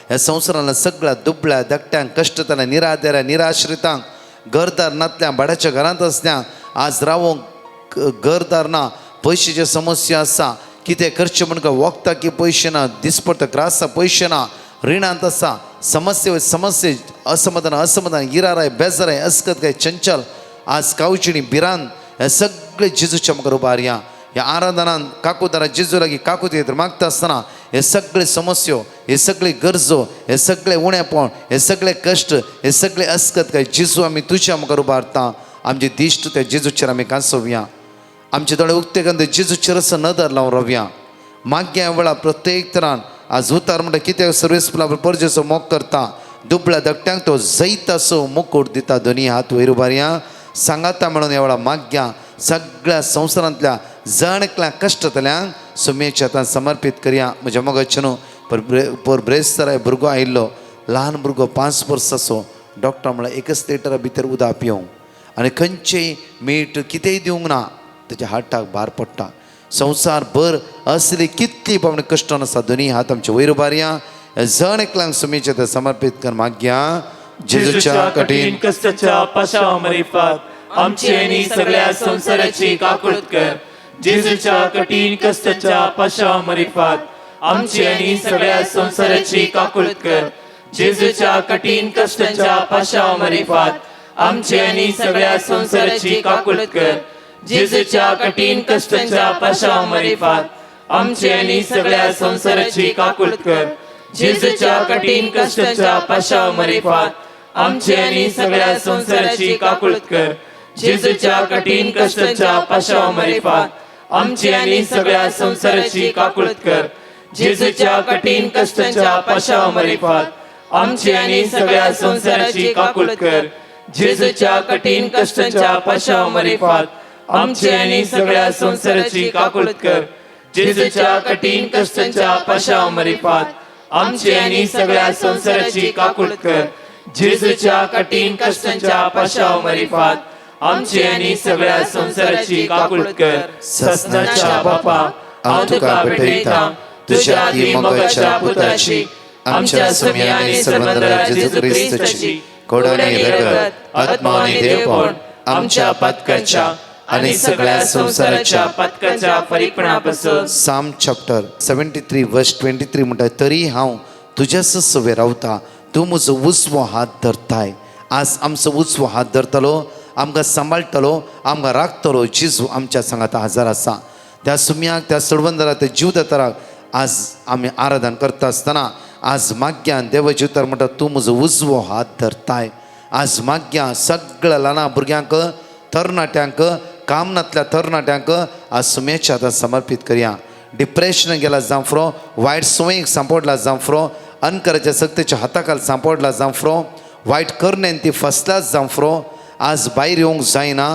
Speaker 2: ह्या संवसारांतल्या सगळ्या दुबळ्या धाकट्यांक कश्टताल्या निराधाऱ्या निराश्रितांक घरदार नातल्या भाड्याच्या घरांत असल्यांक आज रावोंक घरदार ना पयशाची समस्या आसा कितें करचें म्हणून वखदां की पयशे ना दिसपडटा त्रासा पयशे ना रिणांत आसा समस्ये असमाधान इराराय बेजाराय अस्कतकाय चंचल आज कावचिणी बिरान हे सगळे जेजूच्या मुखार उबारया. ह्या आराधनान काकूदारा जेजू लागीं काकूत घेतली मागता आसतना हे सगळे समस्यो हे सगळे गरजो हे सगळे उणेपण हे सगळे कश्ट हे सगळे अस्कतकाय जेजू आमी तुज्या मुखार उबारता. आमचे दिश्ट त्या जेजूचेर आमी कांसोवया आमचे दोळे उक्ते कंदे जेजूचेर असो नदर लावन रावया. माग्या वेळा प्रत्येक तरान आज उतार म्हणटा कित्याक सर्वीस परजेचो मोग करता दुबळ्या धाकट्यांक तो जैतासो मुकूट दिता. दोनी हात वयर उबारया सांगाता म्हणून ह्या वेळा माग्या सगळ्या संवसारांतल्या जणकल्या कश्टतल्यांक सुमेच्या हातान समर्पीत करया. म्हज्या मोगाचे न्हू पर ब्रेस्ताराय भुरगो आयिल्लो ल्हान भुरगो 5 वर्साचो डॉक्टर म्हळ्यार 1 लिटरा भितर उदक पिवं आनी खंयचेय मीठ कितेंय दिवंक ना तेच्या हाताक भार पडटा. संवसार भर असली कितली बाबडी कश्ट आसा दोनी हात आमचे वयर उबारया. जण एकल्यांक सुमेचे ते समर्पित कर मागया. जेजूच्या कठीण
Speaker 1: कष्टाच्या पाशावरीफात आमची आणि सगळ्या संसाराची काकुळत कर. जेजूच्या कठीण कष्टाच्या पाशावरीफात आमची आणि सगळ्या संसाराची काकुळत कर. जेजूच्या कठीण कष्टाच्या पाशावरीफात आमची आणि सगळ्या संसाराची काकुळत कर. जेजूच्या कठीण कष्टाच्या पाशावरीफात आमची आणि सगळ्या संसाराची काकुळत कर. जेजूच्या कठीण कष्टाच्या पाशावरीफात आमची आणि सगळ्या संसाराची काकुळत कर. जेजूच्या कठीण कष्टाच्या पाशावरीफात आमची आणि सगळ्या संसाराची काकुळत कर. जेजूच्या कठीण कष्टाच्या पाशावरीफात आमची आणि सगळ्या संसाराची काकुळत कर. जेजूच्या कठीण कष्टाच्या पाशावरीफात आमची आणि सगळ्या संसाराची काकुळत कर. जेजूच्या कठीण कष्टाच्या पाशावरीफात आमची आणि सगळ्या संसाराची काकुळत कर. जेजूच्या कठीण कष्टाच्या पाशावरीफात आमची आणि सगळ्या संसाराची काकुळत कर. ससनाच्या बापा हांव तुका भेटयता तुझ्या ती मोगाच्या पुताची आमच्या सुमी आणि सर्वंतरा जेजू ख्रिस्ताची कोडानी रगत आत्मा आणि देवपण आमच्या पतकाच्या आणि सगळ्या संसाराच्या पतकाच्या फरीपणापासून.
Speaker 2: साम चॅप्टर 73 वर्स 23 म्हणटा तरी हांव तुज्याच सवे रावता तूं म्हजो उजवो हात धरताय. आज आमचो उजवो हात धरतलो, आमकां सांबाळटलो, आमकां राखतलो. जेजू आमच्या सांगात हजर आसा. त्या सुम्याक त्या सडवंदराक त्या जीवदाताराक आज आमी आराधन करता आसतना आज माग्यान देव जीवतार म्हणटा तूं म्हजो उजवो हात धरताय. आज माग्या सगळ्या ल्हान भुरग्यांक तरणाट्यांक कामनातल्या तरणाट्यांक आज सुमेच्या हातान समर्पित करया. डिप्रेशन गेला जांफरो, वायट संवयीक सांपडला जांफरो, अनकराच्या सक्तीच्या हाताखाल सांपडला जांफरो, वायट करण्यान ती फसलाच जांफरो. आज भायर येवंक जायना.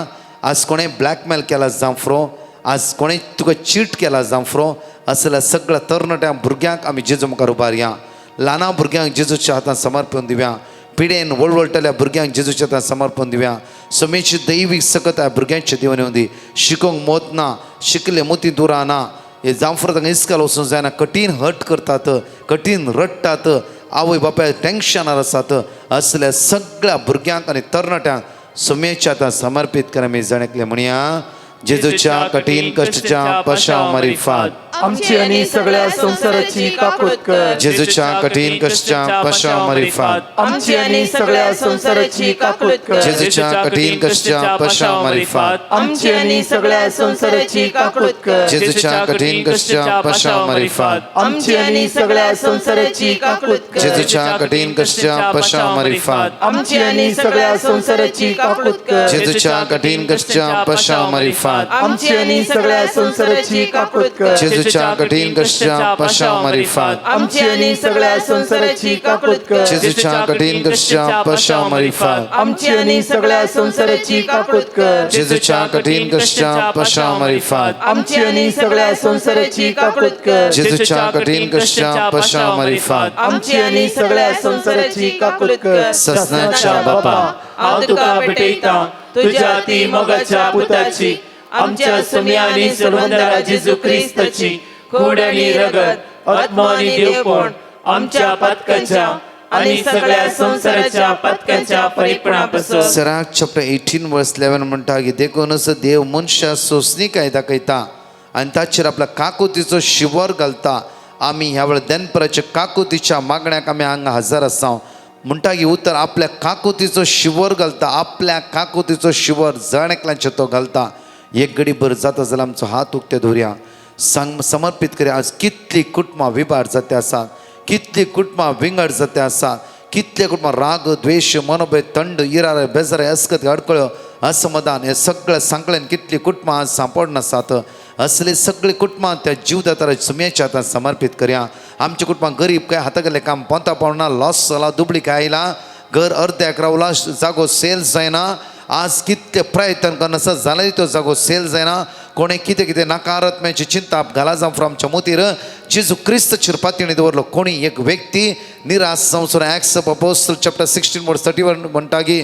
Speaker 2: आज कोणें ब्लॅकमेल केला जांफरो, आज कोणें तुका चीट केला जांफरो. असल्या सगळ्या तरणाट्या भुरग्यांक आमी जेजू मुखार उबारया. ल्हाना भुरग्यांक जेजूच्या हातान समर्पण दिवया. पिडेन वळवळटल्या भुरग्यांक जेजूच्या हातान समर्पण दिवया. समेची दैवीक सकत ह्या भुरग्यांचे दिवन येवं दी. शिकोंक मोत ना, शिकले मोती दुरा ना. हे जांफर तांकां इस्काल वचूंक जायना. कठीण हट करतात, कठीण रडटात, आवय बापाय टेन्शनार आसात. असल्या सगळ्या भुरग्यांक आनी तरणाट्यांक सुमेच्या हातान समर्पीत करा. आमी जाणेकले म्हणया जेजूच्या कठीण कश्टाच्या पाशावरीफात
Speaker 1: आमची आणि सगळ्या संसाराची काकुळत कर.
Speaker 2: जेजूच्या कठीण कश्टाच्या पाशावरीफात
Speaker 1: आमची आणि सगळ्या संसाराची काकुळत कर.
Speaker 2: जेजूच्या कठीण कश्टाच्या पाशावरीफात
Speaker 1: आमची आणि सगळ्या संसाराची काकुळत कर.
Speaker 2: जेजूच्या कठीण कश्टाच्या पाशावरीफात
Speaker 1: आमची आणि सगळ्या संसाराची काकुळत कर.
Speaker 2: जेजूच्या कठीण कश्टाच्या पाशावरीफात
Speaker 1: आमची आणि सगळ्या संसाराची काकुळत कर.
Speaker 2: जेजूच्या कठीण कश्टाच्या पाशावरीफात
Speaker 1: आमची आणि सगळ्या संसाराची काकुळत कर.
Speaker 2: जेजूच्या कठीण कश्टाच्या पाशावरीफात
Speaker 1: आमची आणि सगळ्या संसाराची काकुळत कर.
Speaker 2: जेजूच्या कठीण कश्टाच्या पाशावरीफात
Speaker 1: आमची आणि सगळ्या संसाराची काकुळत कर.
Speaker 2: जेजूच्या कठीण कश्टाच्या पाशावरीफात
Speaker 1: आमची आणि सगळ्या संसाराची काकुळत कर.
Speaker 2: जेजूच्या कठीण कश्टाच्या पाशावरीफात
Speaker 1: आमची आणि सगळ्या संसाराची काकुळत कर.
Speaker 2: ससनाच्या बापा
Speaker 1: हांव तुका भेटयता तुझ्या ती मोगाच्या पुताची आमच्या सुमी आणि सर्वंतरा जेजू ख्रिस्ताची कूड आणि रगत आत्मा आणि देवपण आमच्या पतकाच्या आणि सगळ्या संसाराच्या पतकाच्या फरीपणापासून.
Speaker 2: सराक चॅप्टर 18 वर्स 11 म्हणटा की देखूनच देव मनशा सोसणी काय दाखयता आनी ताचेर आपल्या काकुतीचो शिवर घालता. आमी ह्या वेळा देनपराच्या काकुतीच्या मागण्याक आमी हांगा हजर आसा. म्हणटा की उतर आपल्या काकुतीचो शिवर घालता. आपल्या काकुतीचो शिवर जण एकल्याचेर तो घालता. एक घडी भर जाता जाल्यार आमचो हात उक्ते दवरया. समर्पीत करया. आज कितली कुटुंबां विभार जाते आसात, कितली कुटुंबां विंगड जाते आसात, कितले कुटुंबां राग द्वेष मनोभय थंड इरार बेजारे अस्कत अडकळ्यो असमाधान हे सगळें सांकळेन कितली कुटुंबां आज सांपडून आसात. असले सगळे कुटुंबां त्या जीवदातारा सुमेच्या हातान समर्पीत करया. आमच्या कुटुंबांक गरीब काय हातागेले काम पोंता पावना, लॉस जाला, दुबळीक आयला, घर अर्द्याक रावला, जागो सेल जायना. आज कितले प्रयत्न करना आसा जाल्यार तो जागो सेल जायना. कोणें कितें कितें नकारात्म्याची चिंता घाला जावं फ्रॉम आमच्या मोतीर जेजू क्रिस्ताचेर पातयेणी दवरलो. कोणी एक व्यक्ती निराश संवसार ॲक्स ऑफ अपोस्टल चॅप्टर 16 वर्स 31 म्हणटा की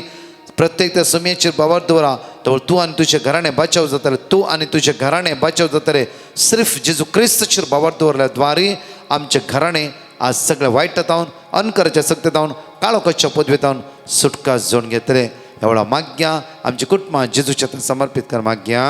Speaker 2: प्रत्येक त्या सुमयेचेर बाबार दवरा तर तूं आनी तुजें घराणें बचाव जातलें तूं आनी तुजें घराणें बचाव जातलें सिर्फ जेजू क्रिस्ताचेर बाबार दवरल्या द्वारी आमचें घराणें आज सगळ्या वायटांतावन अनकराच्या सक्तीतावन काळोखाच्या पदवेतावन सुटका जोडून घेतले एवढा माग्या आमची कुटुंबां जेजूच्या हातांत समर्पित कर माग्या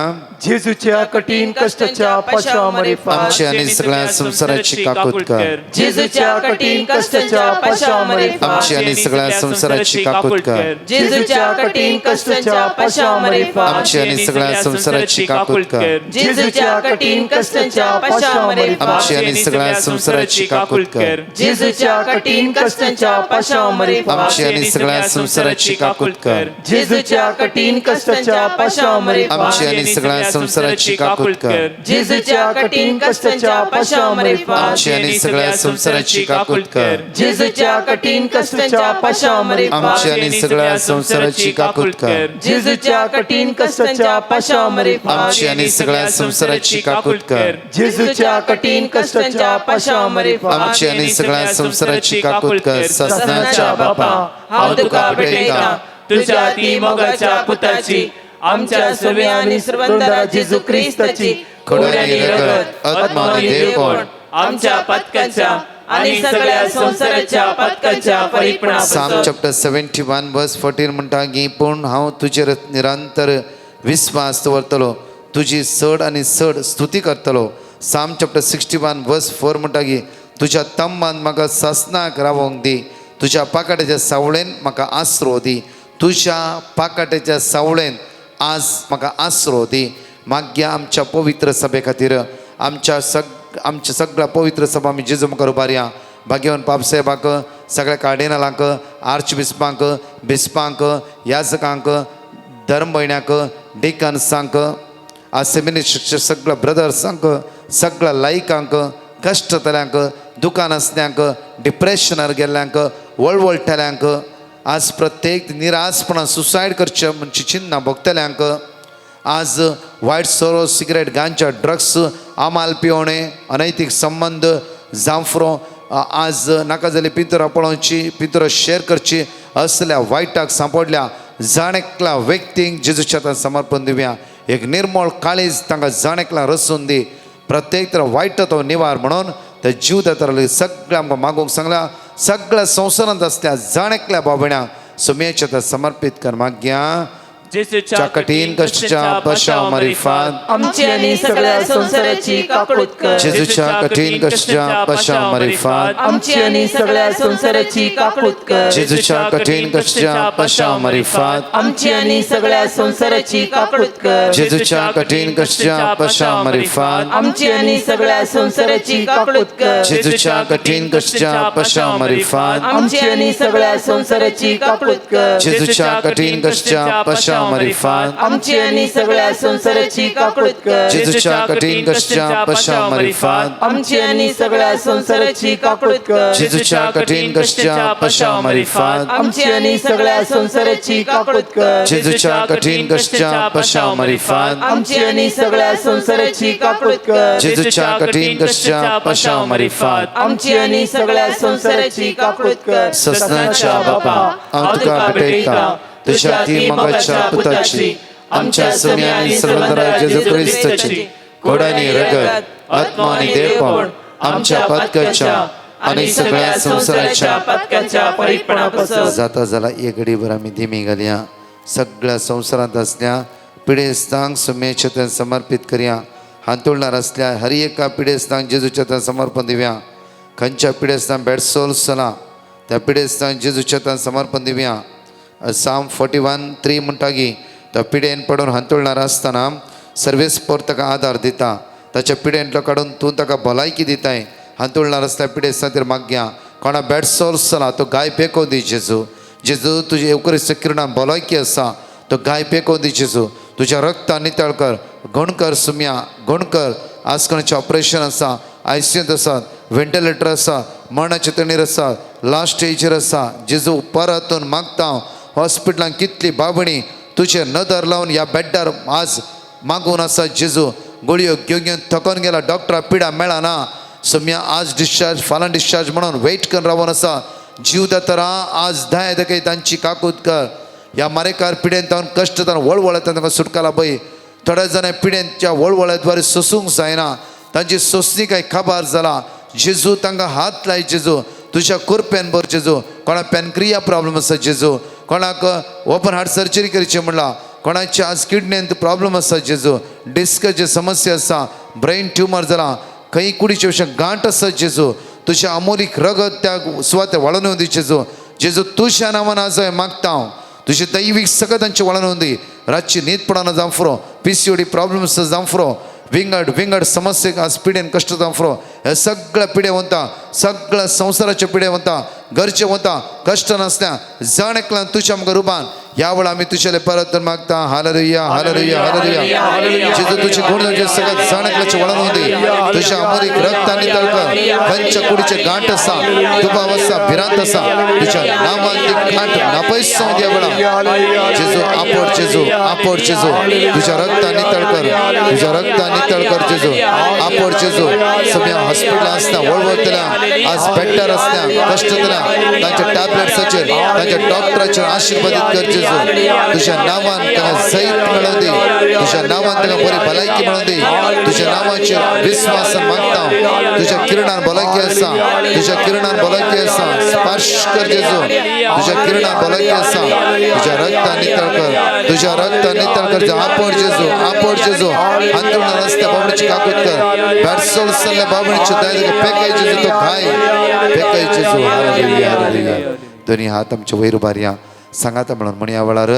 Speaker 4: जेजूच्या कठीण कष्टाच्या पाशावरी
Speaker 2: आमची आनी सगळ्या संसाराची काकूत कर
Speaker 4: जेजूच्या कठीण कष्टाच्या पाशावरी
Speaker 2: आमची आनी सगळ्या संसाराची काकूत कर
Speaker 4: जेजूच्या कठीण कष्टाच्या पाशावरी
Speaker 2: आमची आनी सगळ्या संसाराची काकूत कर
Speaker 4: जेजूच्या कठीण कष्टाच्या पाशावरी
Speaker 2: आमची आनी सगळ्या संसाराची काकूत कर
Speaker 4: जेजूच्या कठीण कष्टाच्या पाशावरी
Speaker 2: आमची आनी सगळ्या संसाराची काकूत कर
Speaker 4: जेजूच्या कठीण कष्टाच्या पाशावरी
Speaker 2: आमची आनी सगळ्या संसाराची काकूत कर
Speaker 4: जेजूच्या कठीण कष्टाच्या पाशावरी
Speaker 2: आमची आनी सगळ्या संसाराची काकूत कर
Speaker 4: जेजूच्या कठीण कष्टाच्या पाशावरी
Speaker 2: आमची आनी सगळ्या संसाराची काकूत कर
Speaker 4: जेजूच्या कठीण कष्टाच्या पाशावरी
Speaker 2: आमची आनी सगळ्या संसाराची काकूत कर
Speaker 4: जेजूच्या कठीण कष्टाच्या पाशावरी
Speaker 2: आमची आनी सगळ्या संसाराची काकूत कर सस्नाच्या बापा हांव तुका भेटयता
Speaker 1: तुझ्या ती मोगाच्या पुताची आमच्या सव्या आणि सर्वंतरा जेजू ख्रिस्ताची
Speaker 2: खोड्यानी रगत आत्मानी देवकोण
Speaker 1: आमच्या पत्काच्या आणि सगळ्या संसाराच्या पत्काच्या
Speaker 2: साम
Speaker 1: परिपणापासून
Speaker 2: चॅप्टर 71 वर्स 14 म्हणटा की पूण हांव तुजेर निरंतर विस्वास दवरतलो तुजी चड आनी चड स्तुती करतलो साम चॅप्टर 61 वर्स 4 म्हणटा की तुज्या तंबान म्हाका सासनाक रावोंक दी तुज्या पाकाट्याच्या सावळेन म्हाका आसरो दी तुज्या पाकाट्याच्या सावळेन आज म्हाका आसरो दी माग्या आमच्या पवित्र सभे खातीर आमच्या सगळ्या पवित्र सभा आमी जेजू मुखार उबारया भाग्यवान पापसाहेबाक सगळ्या कार्डिनलांक आर्च बिस्पांक बिस्पांक याजकांक धर्म भयण्याक डिकन्सांक सेमिनिस्टरच्या सगळ्या ब्रदर्सांक सगळ्या लायकांक कश्टतल्यांक दुकान असल्यांक डिप्रेशनार गेल्ल्यांक वळवळटल्यांक आज प्रत्येक निराशपणां सुसायड करचे म्हणजे चिन्ह भोगतल्यांक आज वायट सोरो सिगरेट गांजा ड्रग्स आमाल पिवणे अनैतीक संबंध जांफरो आज नाका जाली पितरां पळोवची पितरां शेअर करची असल्या वायटाक सांपडल्या जाणेकल्या व्यक्तींक जेजूच्या हातांत समर्पण दिवया एक निर्मळ काळीज तांकां जाणेकल्या रसून दी प्रत्येक तर वायट तो निवार म्हणून ते जीव देताले सगळें आमकां मागोवंक सांगल्या सगळ्या संवसारांत आसल्या जाणेकल्या भावण्याक सुमयेच्या हातांत समर्पीत कर माग्या
Speaker 1: जेजूच्या
Speaker 2: कठीण कष्टाच्या पाशाव मारिफात
Speaker 4: आमची आणि सगळ्या संसाराची काकूत कर
Speaker 2: जेजूच्या कठीण कष्टाच्या पाशाव मारिफात
Speaker 4: आमची आणि सगळ्या संसाराची काकूत कर
Speaker 2: जेजूच्या कठीण कष्टाच्या पाशाव मारिफात
Speaker 4: आमची आणि सगळ्या संसाराची काकूत कर
Speaker 2: जेजूच्या कठीण कष्टाच्या पाशाव मारिफात
Speaker 4: आमची आणि सगळ्या संसाराची काकूत कर
Speaker 2: जेजूच्या कठीण कष्टाच्या पाशाव मारिफात
Speaker 4: आमची आणि सगळ्या संसाराची काकूत कर
Speaker 2: जेजूच्या कठीण कष्टाच्या पाशाव मारिफात
Speaker 4: आमची आणि सगळ्या संसाराची काकूत कर
Speaker 2: जेजूच्या कठीण कष्टाच्या पाशाव मारिफात
Speaker 4: आमची आणि सगळ्या संसाराची काकूत कर
Speaker 2: जेजूच्या कठीण कष्टाच्या पाशाव मारिफात
Speaker 4: आमची आणि सगळ्या संसाराची काकूत कर
Speaker 2: जेजूच्या कठीण कष्टाच्या पाशाव मारिफात
Speaker 4: आमची आणि सगळ्या संसाराची काकूत कर
Speaker 2: जेजूच्या कठीण कष्टाच्या पाशाव मारिफात
Speaker 4: आमची आणि सगळ्या संसाराची काकूत कर
Speaker 2: सस्नाच्या बापा हांव तुका भेटयता तुज्या ती मोगाच्या पुताची आमच्या सम्या आनी सर्वंतरा जेजू क्रिस्ताची घोडानी रगत आत्मा आनी देवपण आमच्या पत्काच्या आनी सगळ्या संसाराच्या
Speaker 1: पत्काच्या परिपणापासून
Speaker 2: जाता जाल्यार एक घडीभर आमी धीमी घालया सगळ्या संवसारांत असल्या पिडेस्तांक सुमयेच्या हातांत समर्पीत करया हांतुळणार असल्या हर एका पिडेस्तांक जेजूच्या हातांत समर्पण दिवया खंयच्या पिडेस्तांक बेडसोल चला त्या पिडेस्तांक जेजूच्या हातांत समर्पण दिवया साम 41:3 म्हणटा की त्या पिडेन पडून हांतुळणार आसतना सर्वेस्पोर ताका आदार दिता ताच्या पिडेंतलो काडून तूं ताका भलायकी दिताय हांतुळणार आसल्या पिडेस्तां खातीर माग्या कोणा बेडसोल चला तो गाय पेको दी जेजू जेजू तुजे एवकरिस्त किरणां भलायकी आसा तो गाय पेको दी जेजू तुज्या रक्तान नितळ कर गणकर सुम्या गणकर आज कोणाचें ऑपरेशन आसा ICUंत आसात व्हेंटिलेटर आसा मरणाचे तणीर आसा लास्ट स्टेजीर आसा जेजू परतून मागता हॉस्पिटलांत कितली बाबणी तुजेर नदर लावन ह्या बेड्डार आज मागून आसा जेजू गुळयो घेवन घेवन थकोन गेला डॉक्टरा पिडा मेळना सुम्या आज डिस्चार्ज फाल्यां डिस्चार्ज म्हणून वेट करून रावून आसा जीव दातरा आज दाय दाखय तांची काकूत कर ह्या मारेकार पिड्यांतावन कश्टांतल्यान वळवळ्यांतल्यान तांकां सुटका लाभय. थोड्या जाणां पिड्यांच्या वळवळ्याद्वारे सोसूंक जायना, तांची सोंसणी काय काबार जाला. जेजू तांकां हात लाय जेजू, तुज्या कुरप्यान भर जेजू. कोणाक पॅनक्रिया प्रॉब्लम आसा जेजू, कोणाक ओपन हार्ट सर्जरी करची म्हणला, कोणाची आज किडनींत प्रॉब्लम आसा जेजू, डिस्कची समस्या आसा, ब्रेन ट्युमर जाला, खंय कुडीचे विशय गांठ आसा जेजू. तुझ्या अमोलीक रगत त्या सुवाते वळून येऊ दी जेजू. जेजू तुझ्या नांवान आज हांवें मागता हांव, तुझे दैवीक सगळं तांचे वळून येऊ दी. रातची न्हीद पडना जावं फुरो, PCOD प्रॉब्लम आसा जावं फुरो, विंगड समस्येक आज पिड्यान कश्ट जावं फुरो. हे सगळ्या पिड्या वता, सगळ्या संवसाराच्या पिड्या वता, घरचे वता, कश्ट नासल्या जण एकल्यान तुझ्या आमकां रुपान ह्या वेळा आमी तुझे परत मागता. Hallelujah hallelujah hallelujah. जेजू तुझे गुण तुझे सगळ्या जण एकल्याचे वळून येऊ दी. तुझ्या अमोलीक रक्तांनी तळकर खंयच्या कुडीचे गांठ आसा, दुबाव आसा, भिरांत आसा, तुझ्या नांवान ती गांठ नापयस जावं दी वेळा. जेजू आपड जेजू, आपड जेजू, तुझ्या रक्तांनी तळकर, तुझ्या रक्तांनी तळकर जेजू. आपड जेजू. सगळ्या हॉस्पिटल आसता वळवतल्या, आज बेड्डार आसल्या, कश्टतल्या, तांच्या टॅबलेट्साचेर, तांच्या डॉक्टराचेर आशिर्वादीत कर जेजू. तुझ्या नांवान तांकां जैत मेळोवन दी, तुझ्या नांवान तांकां बरी भलायकी मेळोवन दी. तुझ्या नांवाचेर विस्वासान मागता. तुझ्या किरणान भलायकी आसा, तुझ्या किरणान भलायकी आसा, स्पर्श कर जेजू. तुझ्या किरणान भलायकी आसा, तुझ्या रक्तान नितळ कर, तुझ्या रक्तान नितळ कर. आपड जेजू, आपड जेजू. अंतरुण रस्त्या बाबडीची काकूत कर, बॅडसोल सल्ल्या बाबडीची दाय पेकाय जेजू, तो खाय पेकाय जेजू. Hallelujah hallelujah. दोन्ही हात आमच्या वयर उबारया, सांगाता म्हणून म्हणया वेळार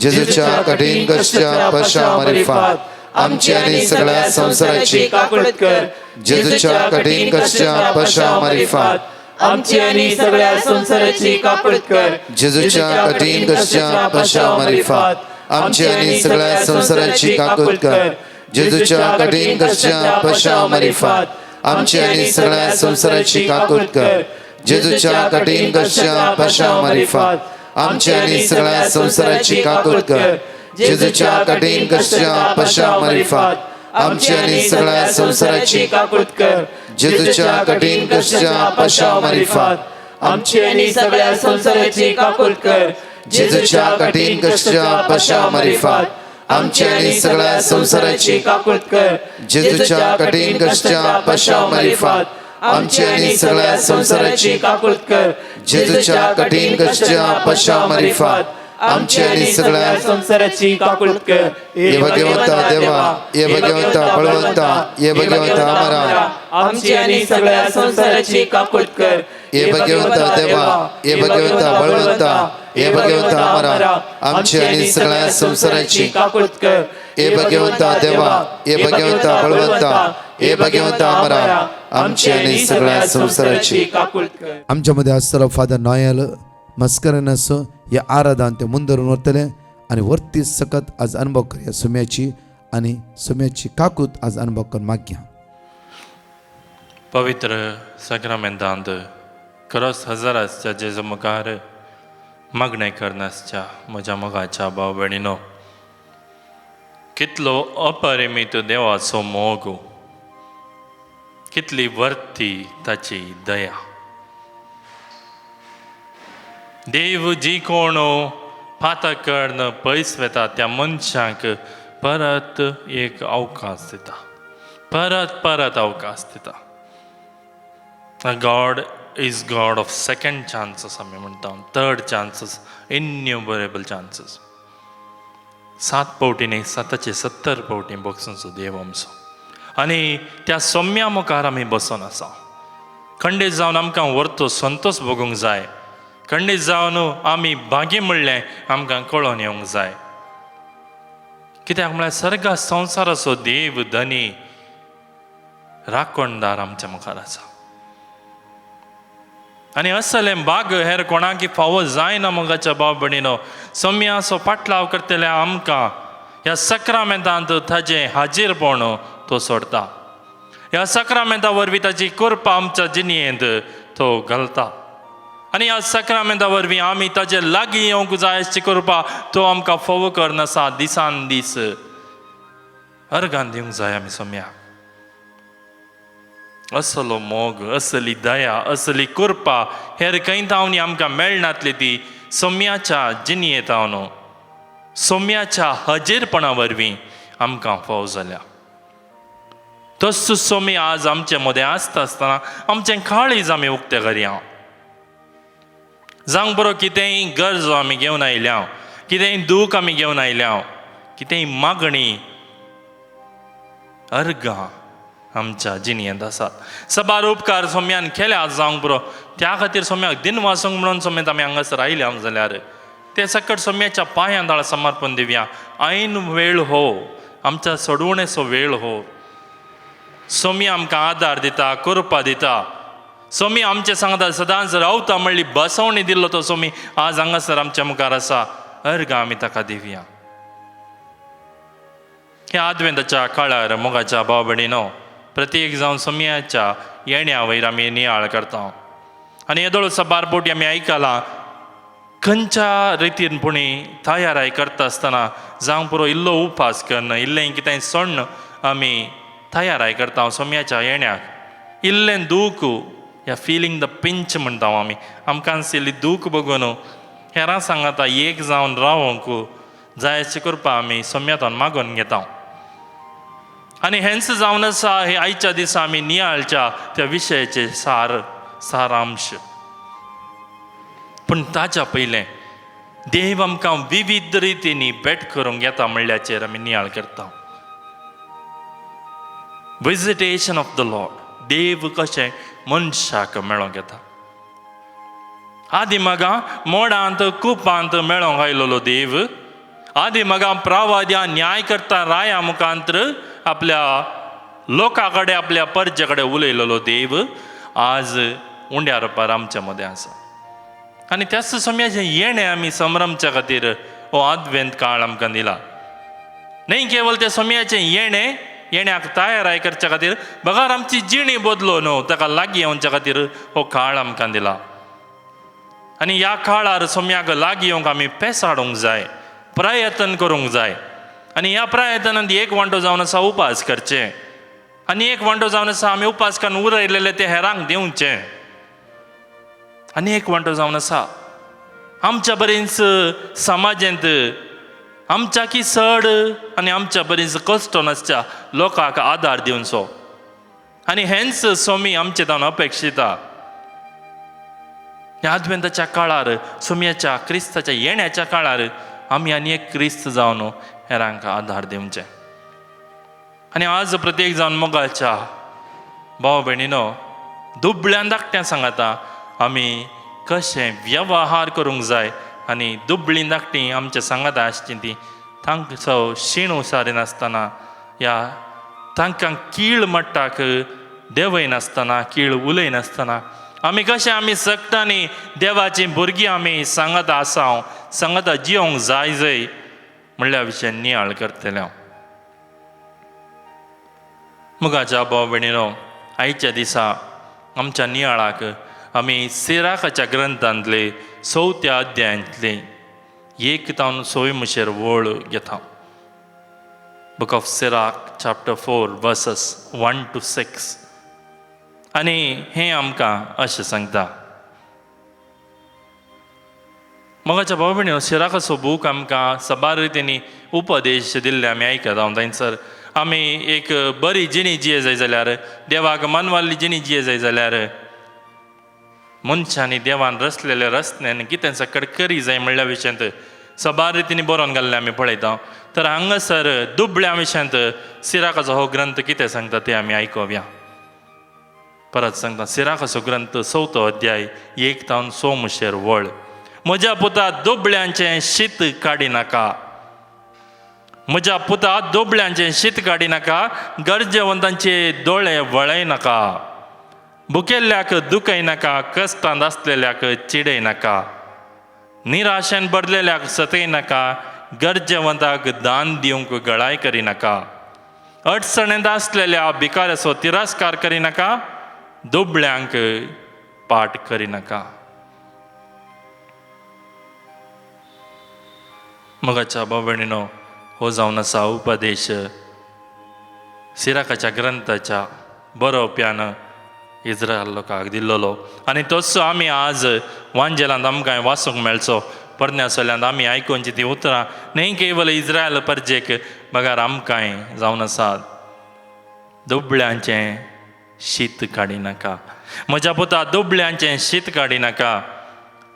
Speaker 2: जेजूच्या कठीण कश्टा पशा मारिफात आमची आणि सगळ्या संसाराची
Speaker 4: काकुळत कर.
Speaker 2: जेजूच्या कठीण कश्टा पशा मारिफात
Speaker 4: आमची आणि सगळ्या संसाराची काकुळत कर.
Speaker 2: जेजूच्या कठीण कश्टा पशा मारिफात आमची आणि सगळ्या संसाराची काकुळत कर. जेजूच्या कठीण कश्टा पशा मारिफात आमची आणि सगळ्या संसाराची काकुळत कर. जेजूच्या कठीण कश्टा पशा मारिफात आमची आणि सगळ्या संसाराची काकुळत कर. जेजूच्या कठीण कश्टा पशा मारिफात आमची आणि सगळ्या संसाराची
Speaker 4: काकुळत कर.
Speaker 2: जेजूच्या कठीण कश्टा पशा मारिफात
Speaker 4: आमची आणि सगळ्या संसाराची काकुळत कर.
Speaker 2: जेजूच्या कठीण कश्टा पशा मारिफात आमची आणि सगळ्या संसाराची
Speaker 4: काकुळत कर.
Speaker 2: जेजूच्या कठीण कश्टा पशा मारिफात आमची आणि सगळ्या संसाराची
Speaker 4: काकुळत कर.
Speaker 2: जेजूच्या कठीण कश्टा पशा मारिफात आमची आणि सगळ्या
Speaker 4: संसाराची काकुळत कर.
Speaker 2: ये भगवंता देवा, ये भगवंता बळवंता, ये भगवंता अमरा.
Speaker 4: आमची आणि सगळ्या संसाराची काकुळत कर.
Speaker 2: ये भगवंता देवा, ये भगवंता बळवंता, ये भगवंता अमरा. आमची आणि सगळ्या संसाराची
Speaker 4: काकुळत कर.
Speaker 2: ये भगवंता देवा, ये भगवंता बळवंता, ये भगवंता अमरा. आमची आणि सगळ्या संसाराची
Speaker 4: काकुळत कर.
Speaker 2: आमच्यामध्ये आसतलो फादर नॉयल मस्करनस या आराधान ते मुंदरून वरतले आणि वरती सकत आज अनुभव करूया सुम्याची आणि सुम्याची काकूत आज अनुभव करून मागया.
Speaker 5: पवित्र सक्रमेंतांत खरोच हजाराच्या जेजू मुखार मागणे करनासच्या म्हज्या मोगाच्या भाव भयणीनो, कितलो अपरिमीत देवाचो मोग, कितली वर्ती ताची दया. देव जी कोण पातकडनं पयस वेता त्या मनशाक परत एक अवकाश दिता, परत अवकाश दिता. God is God of second chances आमी म्हणटा, थर्ड चान्सेस, इन्युमरेबल चान्सेस. 7 पावटी न्ही 770 पावटी बसूनचो देव आमचो. आनी त्या सोम्या मुखार आमी बसून आसा. खंडीत जावन आमकां व्हरतो संतोष भोगूंक जाय. खंडीत जावन आमी भागी म्हणलें आमकां कळोन येवंक जाय. कित्याक म्हळ्यार सर्गा संवसाराचो देव धनी राखणदार आमच्या मुखार आसा. आनी असलें भाग हेर कोणाकी फावो जायना. मोगाच्या भाव भयणीनो, सोम्याचो पाटलाव करतल्या आमकां ह्या सक्रामेंतांत ताजें हाजीरपण तो सोडता. ह्या सक्रामेंता वरवीं ताची कृपा आमच्या जिणयेंत तो घालता. आनी ह्या सक्रामेंता वरवीं आमी ताजे लागीं येवंक जाय अशी कृपा तो आमकां फावो करनासा. दिसान दीस अर्गान दिवंक जाय आमी सोम्याक. असलो मोग, असली दया, असली कृपा हेर खंय तावनी आमकां मेळनातली ती सौम्याच्या जिणयेंता न्हू सौम्याच्या हजेरपणा वरवीं आमकां फाव जाल्या. तस सोमी आज आमचे मदें आसता आसतना आमचें काळीज आमी उक्तें करया. जावं बरो कितेंय गरजो आमी घेवन आयल्या, कितेंय दूख आमी घेवन आयल्या, कितेंय मागणी अर्गां आमच्या जिणयेंत आसात. सबार उपकार सोम्यान केल्या जावंक बरो, त्या खातीर सोम्याक दिन वासूंक म्हणून सोमेत आमी हांगासर आयल्या जाल्यार ते सकट सोम्याच्या पांयां दाळ समर्पण दिवया. ऐन वेळ हो, आमच्या सोडवणेचो वेळ हो. सोमी आमकां आदार दिता, कृपा दिता. सोमी आमचे सांगता सदांच रावता म्हणली बसवणी दिल्लो तो सोमी आज हांगासर आमच्या मुखार आसा. अर्ग आमी ताका दिवया. हे आदवेंताच्या काळार मोगाच्या भाव भयणीनो, प्रत्येक जावन सोम्याच्या येण्या वयर आमी नियाळ करता. आनी येदोळ सबार पोटी आमी आयकलां खंयच्या रितीन पुणी तयाराय करता आसतना जावं पुरो इल्लो उपास करन, इल्लें कितेंय सण आमी तयाराय करता सोम्याच्या येण्याक. इल्लें दूख या फिलींग द पिंच म्हणटा आमी, आमकां आसली दूख बघून हेरां सांगता एक जावन रावंक जाय अशी कृपा आमी सोम्यातून मागून घेता. आनी हेंच जावन आसा हे आयच्या दिसा आमी नियाळच्या त्या विशयाचे सारांश. पूण ताच्या पयलें देव आमकां विविध रितींनी भेट करूंक येता म्हणल्याचेर आमी नियाळ करता. विजिटेशन ऑफ द लॉर्ड, देव कशें मनशाक मेळोंक येता. आदी मगा मोडांत कुपांत मेळोंक आयलोलो देव, आदी मगा प्रवाद्या न्याय करता राया मुखांतर आपल्या लोकां कडेन आपल्या परजे कडेन उलयलोलो देव आज उंड्या रुपार आमच्या मदें आसा. आनी त्याच सोम्याचें येणें आमी संभ्रमच्या खातीर हो आदवेंत काळ आमकां दिला. न्हय केवल त्या सोम्याचें येण्याक तयाराय करच्या खातीर बगार आमची जिणी बदलो न्हू ताका लागीं येवच्या खातीर हो काळ आमकां दिला. आनी ह्या काळार सोम्याक लागीं येवंक आमी पेसाडूंक जाय, प्रयत्न करूंक जाय. आनी ह्या प्रयत्नांत एक वांटो जावन आसा उपास करचें, आनी एक वांटो जावन आसा आमी उपास करून उरयलेले ते हेरांक दिवचें, आनी एक वांटो जावन आसा आमच्या बरेंच समाजांत आमच्या की सड आनी आमच्या बरेंच कश्ट नासच्या लोकांक आदार दिवचो. आनी हेंच सोमी आमचे जावन अपेक्षिता. ह्या आदवेंताच्या काळार सोम्याच्या क्रिस्ताच्या येण्याच्या काळार आमी आनी एक क्रिस्त जावन हेरांक आदार दिवचें. आनी आज प्रत्येक जावन मोगाच्या भाव भयणीनो दुबळ्यान धाकट्यां सांगता आमी कशें वेवहार करूंक जाय. आनी दुबळीं धाकटीं आमच्या सांगाता आसचीं तीं तांचो शीण उसारिनासतना या तांकां कीळ मट्टाक देवयनासतना कीळ उलयनासतना आमी कशें आमी सकटांनी देवाचीं भुरगीं आमी सांगता आसांव, सांगता जियोंक जाय म्हणल्या विशय नियाळ करतले हांव. मुगाच्या भाव भयणीनो, आयच्या दिसा आमच्या नियाळाक आमी सिराकाच्या ग्रंथांतले 4थ्या अध्यायांतले 1 तावन 6 मुशेर वळ घेता. Book of Sirach chapter 4 versus 1 to 6. आनी हें आमकां अशें सांगता. मोगाच्या भाव भयणीनो, सिराकाचो बूक आमकां सबार रितींनी उपदेश दिल्ले आमी आयकता. हांव थंयसर आमी एक बरी जिणी जिये जाय जाल्यार, देवाक मानवाल्ली जिणी जिये जाय जाल्यार मनशांनी देवान रचलेले रस्त्यान कितें सकट करी जाय म्हणल्या विशयांत सबार रितींनी बरोवन घाल्लें आमी पळयता. तर हांगासर दुबळ्या विशयांत सिराकाचो हो ग्रंथ कितें सांगता तें आमी आयकुया. परत सांगता, सिराकाचो ग्रंथ 4थो अध्याय 1 तावन 6 मुशेर वळ. म्हज्या पुता दुबळ्यांचें शीत काडी नाका, म्हज्या पुता दुबळ्यांचें शीत काडी नाका, गरजेवंतांचे दोळे वळय नाका, भुकेल्ल्याक दुखय नाका, कश्टांत आसलेल्याक चिडय नाका, निराशेन भरलेल्याक सतय नाका, गरजेवंताक दान दिवंक गळाय करी नाका, अडचणेंत आसलेल्या भिकाऱ्याचो तिरस्कार करी नाका, दुबळ्यांक पाट करी नाका. मोगाच्या भाव भयणीनो, हो जावन आसा उपदेश सिराकाच्या ग्रंथाच्या बरोवप्यान इस्रायल लोकांक दिल्लो. आनी तसो आमी आज वांजेलांत आमकां वाचूंक मेळचो. परण्यासल्यान आमी आयकोनची ती उतरां न्ही केवल इस्रायल परजेक बगार आमकांय जावन आसात. दुबळ्यांचें शीत काडी नाका. म्हज्या पुता दुबळ्यांचें शीत काडी नाका.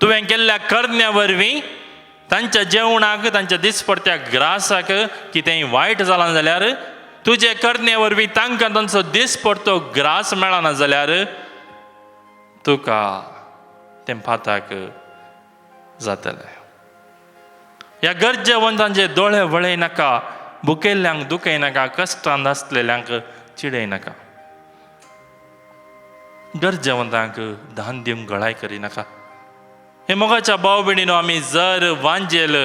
Speaker 5: तुवें केल्ल्या करण्या वरवीं तांच्या जेवणाक तांच्या दिसपट्ट्या ग्रासाक कितेंय वायट जालां जाल्यार तुजे करणे वरवीं तांकां तांचो दिसपट्टो ग्रास मेळना जाल्यार तुका तें पाताक जातलें. ह्या गरजेवंतांचे दोळे वळय नाका. भुकेल्ल्यांक दुखय नाका. कश्टांत आसलेल्यांक चिडय नाका. गरजेवंतांक दान दिवंक गळाय करी नाका. हे मोगाच्या भाव भयणीनो, आमी जर वांजेल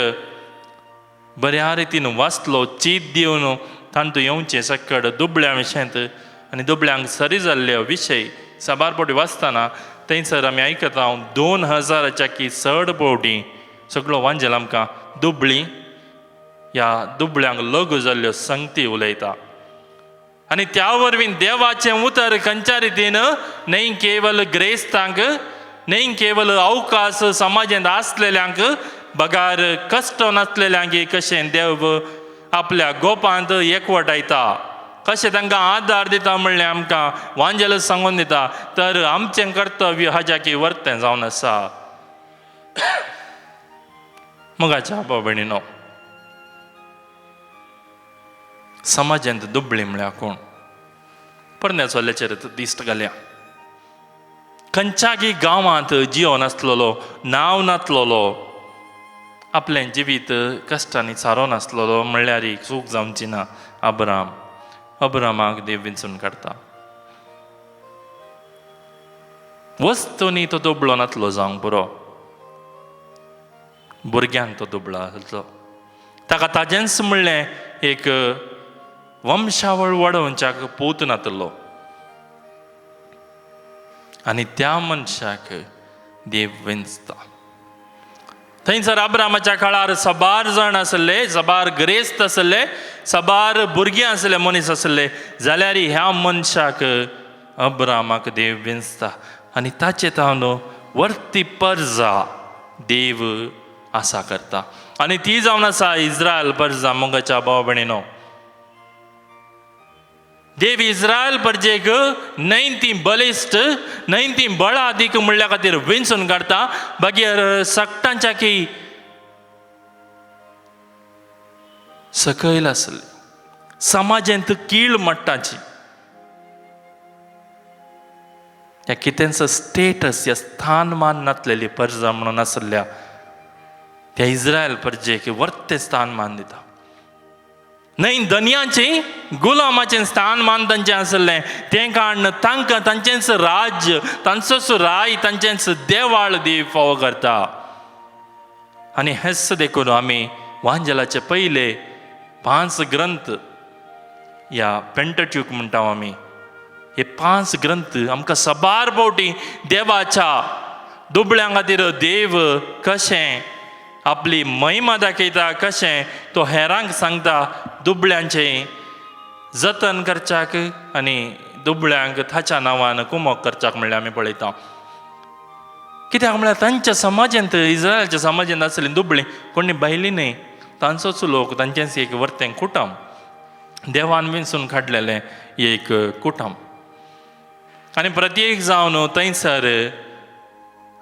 Speaker 5: बऱ्या रितीन वाचलो, चीत दिवन तांतू येवचें सकट दुबळ्यां विशयांत आनी दुबळ्यांक सरी जाल्ले विशय साबार फावटी वाचतना थंयसर आमी आयकता 2000च्या की चड फावटी सगळो वांजेल आमकां दुबळी ह्या दुबळ्यांक लागू जाल्ल्यो संगती उलयता. आनी त्या वरवीं देवाचें उतर खंयच्या रितीन न्ही केवल ग्रेस्तांक, न्ही केवल अवकाश समाजांत आसलेल्यांक, बगार कश्ट नासलेल्यांक कशें देव आपल्या गोपांत एकवटायता, कशें तांकां आदार दिता म्हणलें आमकां वांजेल सांगून दिता. तर आमचें कर्तव्य हाज्या की वर्तें जावन आसा. मोगाच्या भाव भयणीनो, समाजांत दुबळी म्हळ्यार कोण? परण्याचो लेचेर दिश्ट घालया. खंयच्याय गांवांत जियो नासलेलो, नांव नासलेलो, आपलें जिवीत कश्टांनी सारो नासलेलो म्हणल्यार एक चूक जावची ना. अब्रामाक देव विंचून काडटा. वस्तूंनी तो दुबळो नासलो जावंक पुरो, भुरग्यांक तो दुबळो आसलो. ताका ताजेंच म्हणलें एक वंशावळ वाडोवच्याक पूत नातलो. आनी त्या मनशाक देव विंचता. थंयसर अब्रामाच्या काळार सबार जण आसले, सबार ग्रेस्त आसले, सबार भुरगीं आसले, मनीस आसले. जाल्यार ह्या मनशाक अब्रामाक देव विंचता. आनी ताचे न्हू वर्ती पर्जा देव आसा करता. आनी ती जावन आसा इस्रायल पर्जा. मोगाच्या भाव भयणीनो, देव इस्रायल परजेक न्हय ती बलिश्ट, न्हय ती बळा दीक म्हणल्या खातीर विंचून काडटा. बागेर सक्टांच्या की सकयल आसली, समाजांत कीळ मट्टाची, ह्या कितेंचो स्टेटस ह्या स्थानमान नासलेली पर्जा म्हणून आसल्या त्या इस्रायल परजेक वर्ते स्थानमान दिता. न्हय धन्याचें गुलामाचें स्थानमान तांचें आसलें, तें कारण तांकां तांचेंच राज्य, तांचोच राय, तांचेंच देवाळ देव फावो करता. आनी हेच देखून आमी वांजेलाचे पयले 5 ग्रंथ ह्या पेंटट्यूक म्हणटा आमी, हे 5 ग्रंथ आमकां सबार फावटी देवाच्या दुबळ्यां खातीर देव कशें आपली महिमा दाखयता, कशें तो हेरांक सांगता दुबळ्यांचें जतन करच्याक आनी दुबळ्यांक ताच्या नांवान कुमोक करच्याक म्हणल्यार आमी पळयता. कित्याक म्हळ्यार तांच्या समाजांत, इस्रायलच्या समाजांत आसली दुबळीं कोणी भायली न्हय, तांचोच लोक, तांचेंच एक वर्तें कुटुंब, देवान विंचून काडलेलें एक कुटुंब. आनी प्रत्येक जावन थंयसर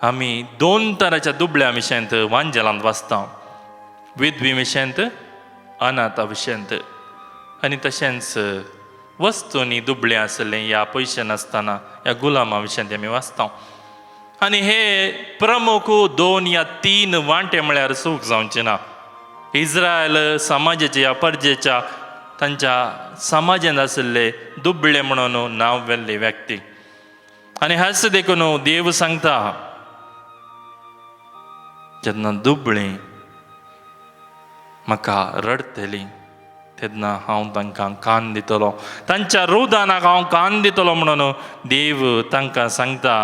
Speaker 5: आमी 2 तरांच्या दुबळ्यां विशयांत वांजेलांत वाचता. विधवी विशयांत, अनाथा विशयांत. आनी तशेंच वस्तूंनी दुबळें आसलें ह्या पयशे नासतना ह्या गुलामा विशयांत आमी वाचता. आनी हे प्रमुख 2 या 3 वांटे म्हळ्यार चूक जावचें ना. इस्रायल समाजाच्या ह्या परजेच्या तांच्या समाजांत आसले दुबळे म्हणून नांव वेल्ले व्यक्ती. आनी हेच देखून देव सांगता, जेन्ना दुबळीं म्हाका रडटलीं तेन्ना हांव तांकां कान दितलो, तांच्या रुदानाक हांव कान दितलो म्हणून देव तांकां सांगता.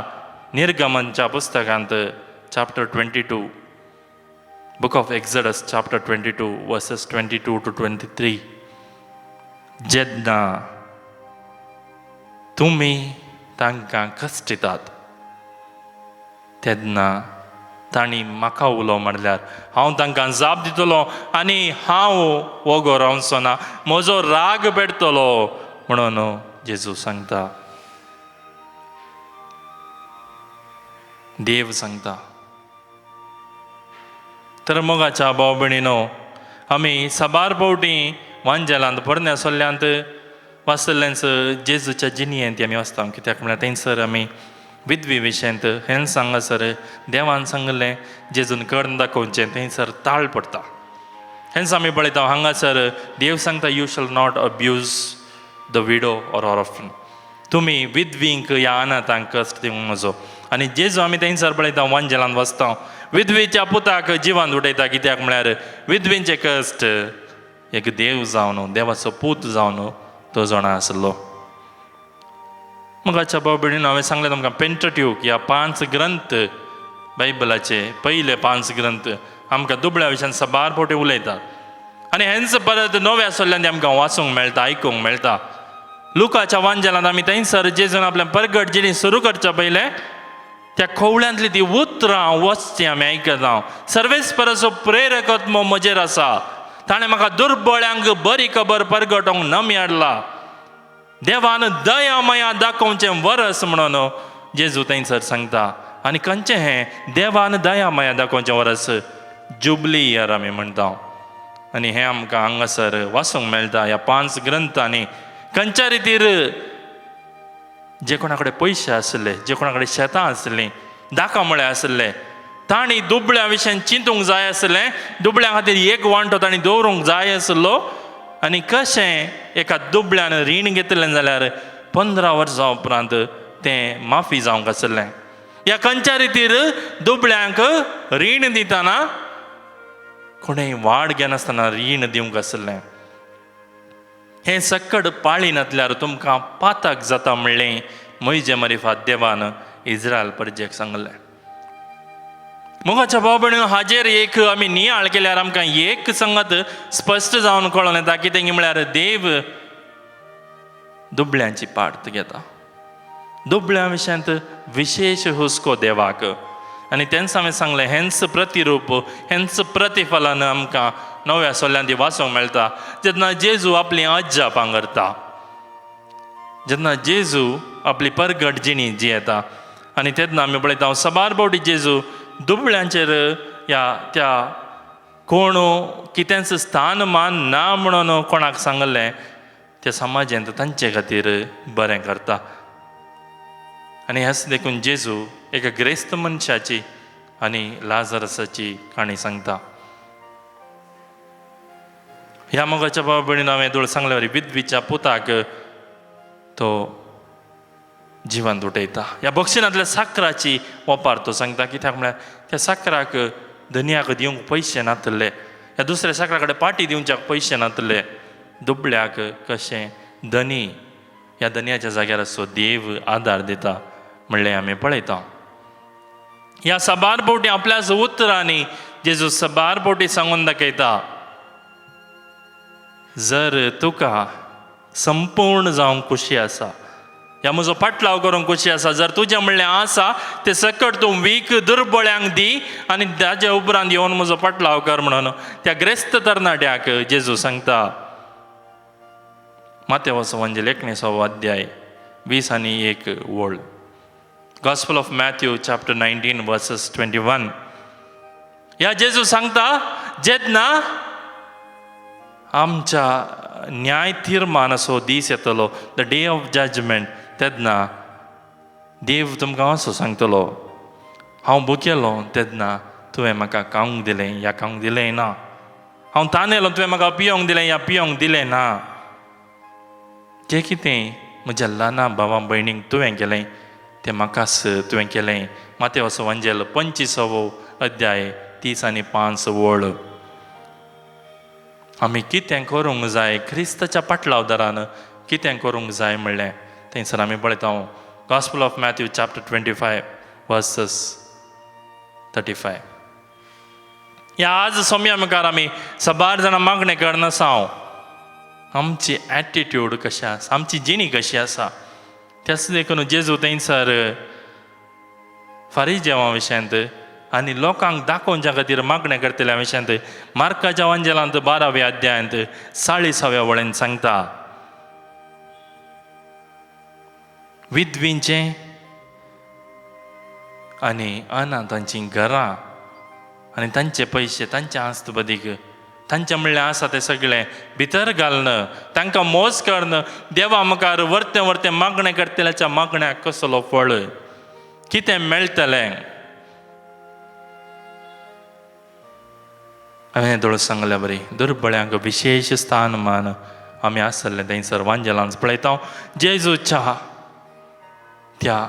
Speaker 5: निर्गमनच्या पुस्तकांत chapter 22, book of Exodus chapter 22 verses 22 to 23. जेन्ना तुमी तांकां कश्ट दितात तेन्ना तांणी म्हाका उलोव म्हणल्यार हांव तांकां जाप दितलो आनी हांव वगो रावचो ना, म्हजो राग पेटतलो म्हणून जेजू सांगता. देव सांगता. तर मोगाच्या भाव भयणीनो, आमी साबार फावटी वांजेलांत पोरण्या सोल्ल्यांत वाचलेंच जेजूच्या जिणयेंत आमी वाचता. कित्याक म्हळ्यार थंयसर आमी विधवी विशयंत हें सांगासर देवान सांगलें जेजून कर्ण दाखोवचें, थंयसर ताळ पडटा. हेंच आमी पळयता हांगासर देव सांगता, you shall not abuse the widow or orphan. तुमी विधवींक या अनाथांक कश्ट दिवंक नजो. आनी जेजू आमी थंयसर पळयता वांजेलांत वाचता, विधवेच्या पुताक जिवान उडयता. कित्याक म्हळ्यार विधवेंचे कश्ट एक देव जावन, देवाचो पूत जावन तो जाणा आसलो. मोगाच्या भाव भयणीनो, हांवें सांगलें तुमकां पेंटट्यूक ह्या 5 ग्रंथ बायबलाचे पयले 5 ग्रंथ आमकां दुबळ्या विशयान साबार फावटी उलयतात. आनी हेंच परत नव्या सोल्ल्यान आमकां वाचूंक मेळटा, आयकूंक मेळटा. लुकाच्या वांजेलांत आमी थंयसर जेजून आपल्या परगट जिणी सुरू करच्या पयले त्या खोवळ्यांतली ती उतरां वचची आमी आयकता. सर्वेस्पराचो प्रेरकत्म म्हजेर आसा, ताणें म्हाका दुर्बळ्यांक बरी खबर परगटोवंक नमी हाडला, देवान दया मया दाखोवचें वरस म्हणून जेजू थंयसर सांगता. आनी खंयचें हें देवान दया मया दाखोवचें वरस? जुबली इयर आमी म्हणटा. आनी हें आमकां हांगासर वाचूंक मेळटा ह्या 5 ग्रंथांनी. खंयच्या रितीर जे कोणा कडेन पयशे आसले, जे कोणा कडेन शेतां आसलीं, दाखा आसले, तांणी दुबळ्या विशयान चिंतूंक जाय आसलें. दुबळ्या खातीर एक वांटो तांणी दवरूंक जाय आसलो. आनी कशें एका दुबळ्यान रीण घेतलें जाल्यार 15 वर्सां उपरांत तें माफी जावंक आसलें. ह्या खंयच्या रितीर दुबळ्यांक रीण दितना कोणेंय वाड घेनासतना रीण दिवंक आसलें. हें सकड पाळीनातल्यार तुमकां पातक जाता म्हणलें मोइजे मारिफात देवान इस्रायल प्रजेक सांगलें. मोगाच्या भाव भयणीनो, हाजेर एक आमी नियाळ केल्यार आमकां एक संगत स्पश्ट जावन कळोन येता. कितें म्हळ्यार देव दुबळ्यांची पार्ट घेता. दुबळ्यां विशयांत विशेष हुस्को देवाक. आनी तेंच हांवें सांगलें, हेंच प्रतिरूप, हेंच प्रतिफलन आमकां नव्या सोल्ल्यांत वाचूंक मेळटा. जेन्ना जेजू आपली अज्जा पांगरता, जेन्ना जेजू आपली परगट जिणी जियेता, आनी तेन्ना आमी पळयता साबार फावटी जेजू दुबळ्यांचेर या त्या कोण कितेंच स्थान मान ना म्हणून कोणाक सांगलें त्या समाजांत तांचे खातीर बरें करता. आनी हेंच देखून जेजू एका ग्रेस्त मनशाची आनी लाजरसाची काणी सांगता. ह्या मोगाच्या भाव भयणीनो, हांवें धूळ सांगले वरी विधवीच्या पुताक तो जिवंत उठयता. ह्या बक्षिणांतल्या साकराची वपार तो सांगता. कित्याक म्हळ्यार त्या साकराक धन्याक दिवंक पयशे नातले, ह्या दुसऱ्या साकरा कडेन पाटी दिवच्याक पयशे नातले. दुबळ्याक कशें धनी ह्या धन्याच्या जाग्यार असो देव आदार दिता म्हणलें आमी पळयता. ह्या साबार फावटी आपल्याच उतरांनी जेजू साबार फावटी सांगून दाखयता, जर तुका संपूर्ण जावंक खुशी आसा, ह्या म्हजो पाटलाव करूंक खुशी आसा, जर तुजें म्हणलें आसा तें सकट तूं वीक दुर्बळ्यांक दी आनी ताजे उपरांत येवन म्हजो पाटलाव कर म्हणून त्या ग्रेस्त तरणाट्याक जेजू सांगता. मातेवाचो वंजेल 19 अध्याय 20 आनी 1 वळ. Gospel of Matthew chapter 19 versus 21. ह्या जेजू सांगता, जेन्ना आमच्या न्याय तीर्मान असो दीस येतलो, द डे ऑफ जजमेंट, तेन्ना देव तुमकां असो सांगतलो, हांव भुकेलो तेन्ना तुवें म्हाका खावंक दिलें या खावंक दिलें ना, हांव तानेलो तुवें म्हाका पियोंक दिलें या पियोंक दिलें ना. जें कितें म्हज्या ल्हाना भावा भयणींक तुवें केलें तें म्हाकाच तुवें केलें. मातेवाचो वंजेल 25 अध्याय 30 आनी 5 वळ. आमी कितें करूंक जाय, क्रिस्ताच्या पाटलावदारान कितें करूंक जाय म्हणलें थंयसर आमी पळयता. Gospel of Matthew chapter 25 versus 35. ह्या आज सोम्या मुखार आमी साबार जाणां मागणें करनासाव आमची एटिट्यूड कशी आसा, आमची जिणी कशी आसा. तेच देखून जेजू थंयसर फारीजेवां विशयांत आनी लोकांक दाखोवच्या खातीर मागणें करतल्या विशयांत मार्काच्या वांजेलांत 12व्या अध्यायांत 40व्या वळेन सांगता, विधवींचें आनी अनाथांचीं घरां आनी तांचे पयशे, तांचे आस्त बदीक, तांचे म्हणलें आसा तें सगळें भितर घालन तांकां मोज करून देवा मुखार वर्तें वर्तें मागणें करतल्याच्या मागण्याक कसलो फळ, कितें मेळटलें. हांवें दोळ सांगल्या बरी, दुर्बळ्यांक विशेश स्थानमान आमी आसतलें थंयसर वांजेलांत पळयता. जेजूच्या त्या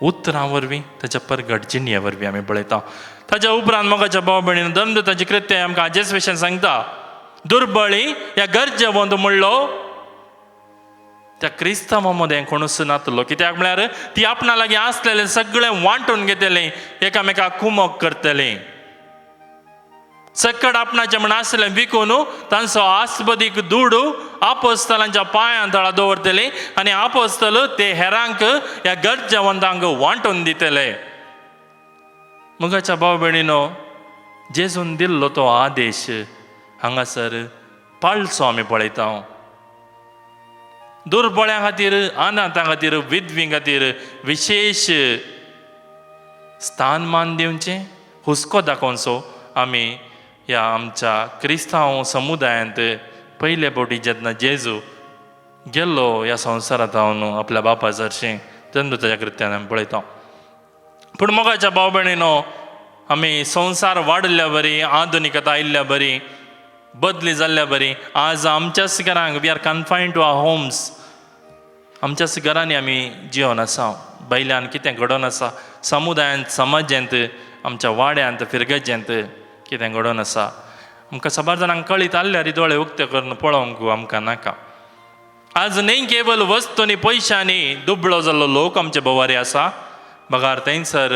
Speaker 5: उतरां वरवीं, ताच्या परगट जिणये वरवीं आमी पळयता. ताच्या उपरांत मोगाच्या भाव भयणीन धर्मदूताची कृत्य आमकां हाजेच विशयी सांगता. दुर्बळी ह्या गरजेवंत म्हणलो त्या क्रिस्तांवा मदें कोणूच नातलो, कित्याक म्हळ्यार ती आपणा लागीं आसलेलें सगळें वांटून घेतलें, एकामेकाक कुमोग करतलें. सकट आपणाचें म्हण आसलें विकून तांचो आस्पदीक दूड आपोस्तलांच्या पांयां तळा दवरतले आनी आपोस्तल ते हेरांक ह्या गरजेवंतांक वांटून दितले. मुगाच्या भाव भयणीनो, जेजून दिल्लो तो आदेश हांगासर पाळचो आमी पळयता. दुर्बळ्यां खातीर, अनाथां खातीर, विधवीं खातीर विशेष स्थानमान दिवचें, हुस्को दाखोवचो आमी ह्या आमच्या क्रिस्तांव समुदायांत पयले फावटी जेन्ना जेजू गेल्लो ह्या संवसारांत हांव आपल्या बापा जरशें तेन्ना ताच्या कृत्यान आमी पळयता. पूण मोगाच्या भाव भयणीनो, आमी संवसार वाडल्या बरी, आधुनिकता आयिल्ल्या बरी, बदली जाल्ल्या बरी, आज आमच्याच घरांक we are confined to our homes, आमच्याच घरांनी आमी जिवन आसा. बैल्यान कितें घडोवन आसा समुदायांत, समाजांत, आमच्या वाड्यांत, फिरगज्यांत कितें घडोवन आसा आमकां सबार जाणांक कळीत आसल्यार दोळे उक्ते करून पळोवंक आमकां नाका. आज न्ही केवल वस्तूंनी पयशांनी दुबळो जाल्लो लोक आमचे भोवारी आसा, बगार थंयसर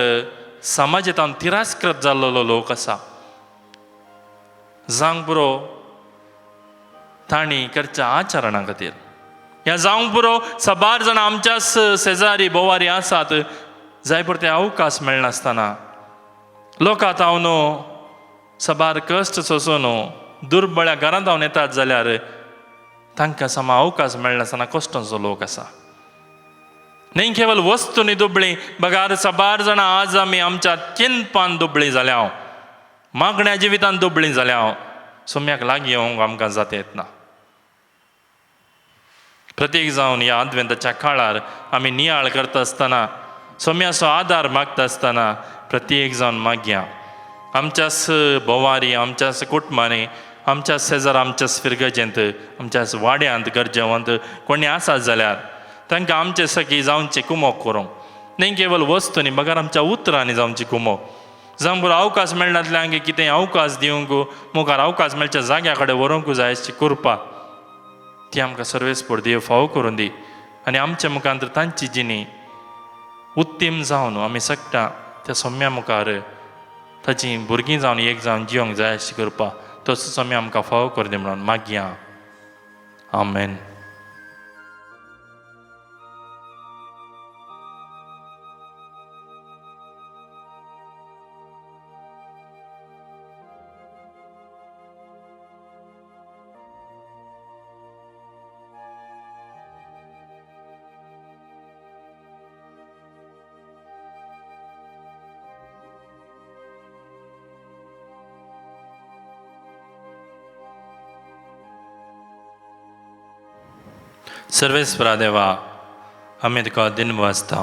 Speaker 5: समाजांत तिरस्कृत जाल्लो लोक आसा. जावंक पुरो तांणी करच्या आचरणा खातीर, ह्या जावंक पुरो सबार जाणां आमच्याच शेजारी भोवारी आसात, जाय पुरते अवकाश मेळनासतना लोकांत हांव न्हू सबार कश्ट सोसून दुर्बळ्या घरांत हांव येतात जाल्यार तांकां समा अवकाश मेळनासतना कश्टांचो लोक आसा. न्ही केवल वस्तूंनी दुबळी, बगार सबार जाणां आज आमी आमच्या चिंतपान दुबळी जाल्या, मागण्या जिवितान दुबळी जाल्या, सोम्याक लागीं येवंक आमकां जाता येतना. प्रत्येक जावन ह्या अद्वेंताच्या काळार आमी नियाळ करता आसतना, सोम्याचो आदार मागता आसतना प्रत्येक जावन मागया. आमच्याच भोवारी, आमच्याच कुटुंबांनी, आमच्याच शेजार, आमच्याच फिरगजेंत, आमच्याच वाड्यांत गरजेवंत कोणी आसात जाल्यार तांकां आमचे सखी जावनची कुमोग करूंक, न्ही केवल वस्तूंनी बगार आमच्या उतरांनी जावची कुमोग. जावं बरो अवकाश मेळनातल्यांक कितें अवकाश दिवंक, मुखार अवकाश मेळच्या जाग्या कडेन व्हरूंक जाय अशी कृपा ती आमकां सर्वेस्पर देव फावो करून दी. आनी आमच्या मुखांतर तांची जिणी उत्तीम जावन आमी सकता त्या सोम्या मुखार ताची भुरगीं जावन एक जावन जिवंक जाय अशी करपा तसोच आमी आमकां फावो कर दी म्हणून मागया. आमेन. सर्वेस्परा देवा, आमी तुका दिनवासता.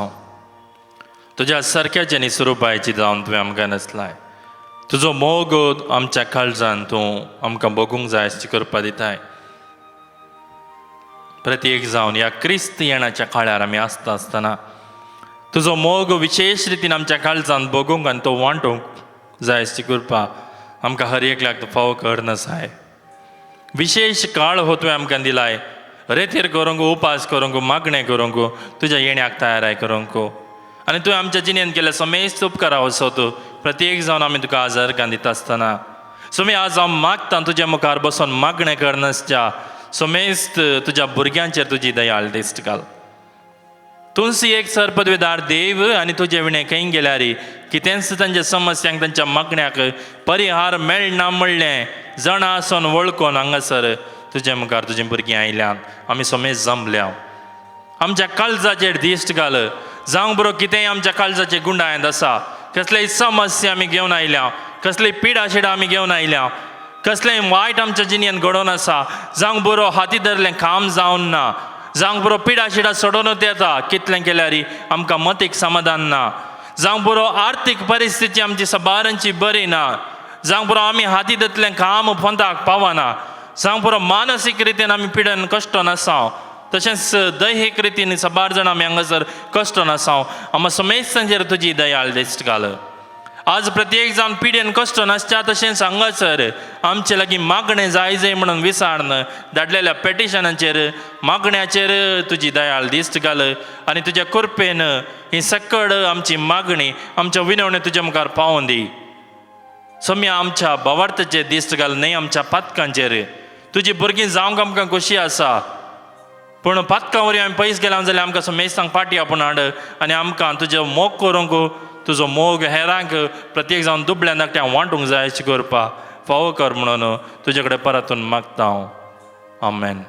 Speaker 5: तुज्या सारक्याची आनी स्वरुपाची जावन तुवें आमकां नसलाय. तुजो मोग आमच्या काळजान तूं आमकां बगूंक जाय अशी करपा दिताय. प्रत्येक जावन ह्या क्रिस्त येणाच्या काळार आमी आसता आसतना तुजो मोग विशेश रितीन आमच्या काळजान बगूंक आनी तो वांटूंक जाय अशी करपा आमकां हर एकल्याक तूं फावो करना जाय. विशेष काळ हो तुवें आमकां दिलाय, रेतीर करूंक, उपास करूंक, मागणें करूंक, तुज्या येण्याक तयाराय करूंक. आनी तुवें आमच्या जिणेंत केल्या समेस्त उपकारा वसत प्रत्येक जावन आमी तुका आजार दिता आसतना सोमी आज हांव मागता तुज्या मुखार बसून मागणें करनासच्या समेस्त तुज्या भुरग्यांचेर तुजी दयाळ दिश्ट घाल. तुलसी एक सर पदवीदार देव आनी तुजे विणे खंय गेल्यार कितेंच तांच्या समस्यांक तांच्या मागण्याक परिहार मेळना म्हणलें जण आसून वळखून हांगासर तुजे मुखार तुजी भुरगीं आयल्यात. आमी समेज जमल्या. आमच्या काळजाचेर दिश्ट घाल. जावं बरो कितेंय आमच्या काळजाचे गुंडायत आसा, कसलेय समस्या आमी घेवन आयल्या, कसलीय पिडाशिडा आमी घेवन आयल्या, कसलेंय वायट आमच्या जिणेंत घडोवन आसा, जावं बरो हाती धरलें काम जावन ना, जावं बरो पिडाशिडा सोडोनूच येता कितलें केल्यार आमकां मतीक समाधान ना, जावं बरो आर्थीक परिस्थिती आमची सबारांची बरी ना, जावं बरो आमी हाती धरलें काम पंथाक पावना, जावं बरो मानसीक रितीन आमी पिडन कश्टोन आसा, तशेंच दैहीक रितीन सबार जाण आमी हांगासर कश्टोन आसा. आमी समेज तांचेर तुजी दयाळ दिश्ट घाल. आज प्रत्येक जावन पिडेन कश्ट नासता तशेंच हांगासर आमचे लागीं मागणें जाय म्हणून विचारन धाडलेल्या पेटिशनाचेर मागण्याचेर तुजी दयाळ दिश्ट घाल आनी तुज्या कृपेन ही सकड आमची मागणी आमच्या विनवणी तुज्या मुखार पावोवन दी. सम्या आमच्या भावार्थाचेर दिश्ट घाल, न्हय आमच्या पातकांचेर. तुजी भुरगीं जावंक आमकां खोशी आसा, पूण पातकां वरी आमी पयस गेला जाल्यार आमकां समेस्तांक पाटी आपूण हाड आनी आमकां तुजें मोग करूंक तुजो मोग हेरांक प्रत्येक जावन दुबळ्या धाकट्यांक वांटूंक जाय अशें करपा फावो कर म्हणून तुजे कडेन परतून मागता हांव. आमेन.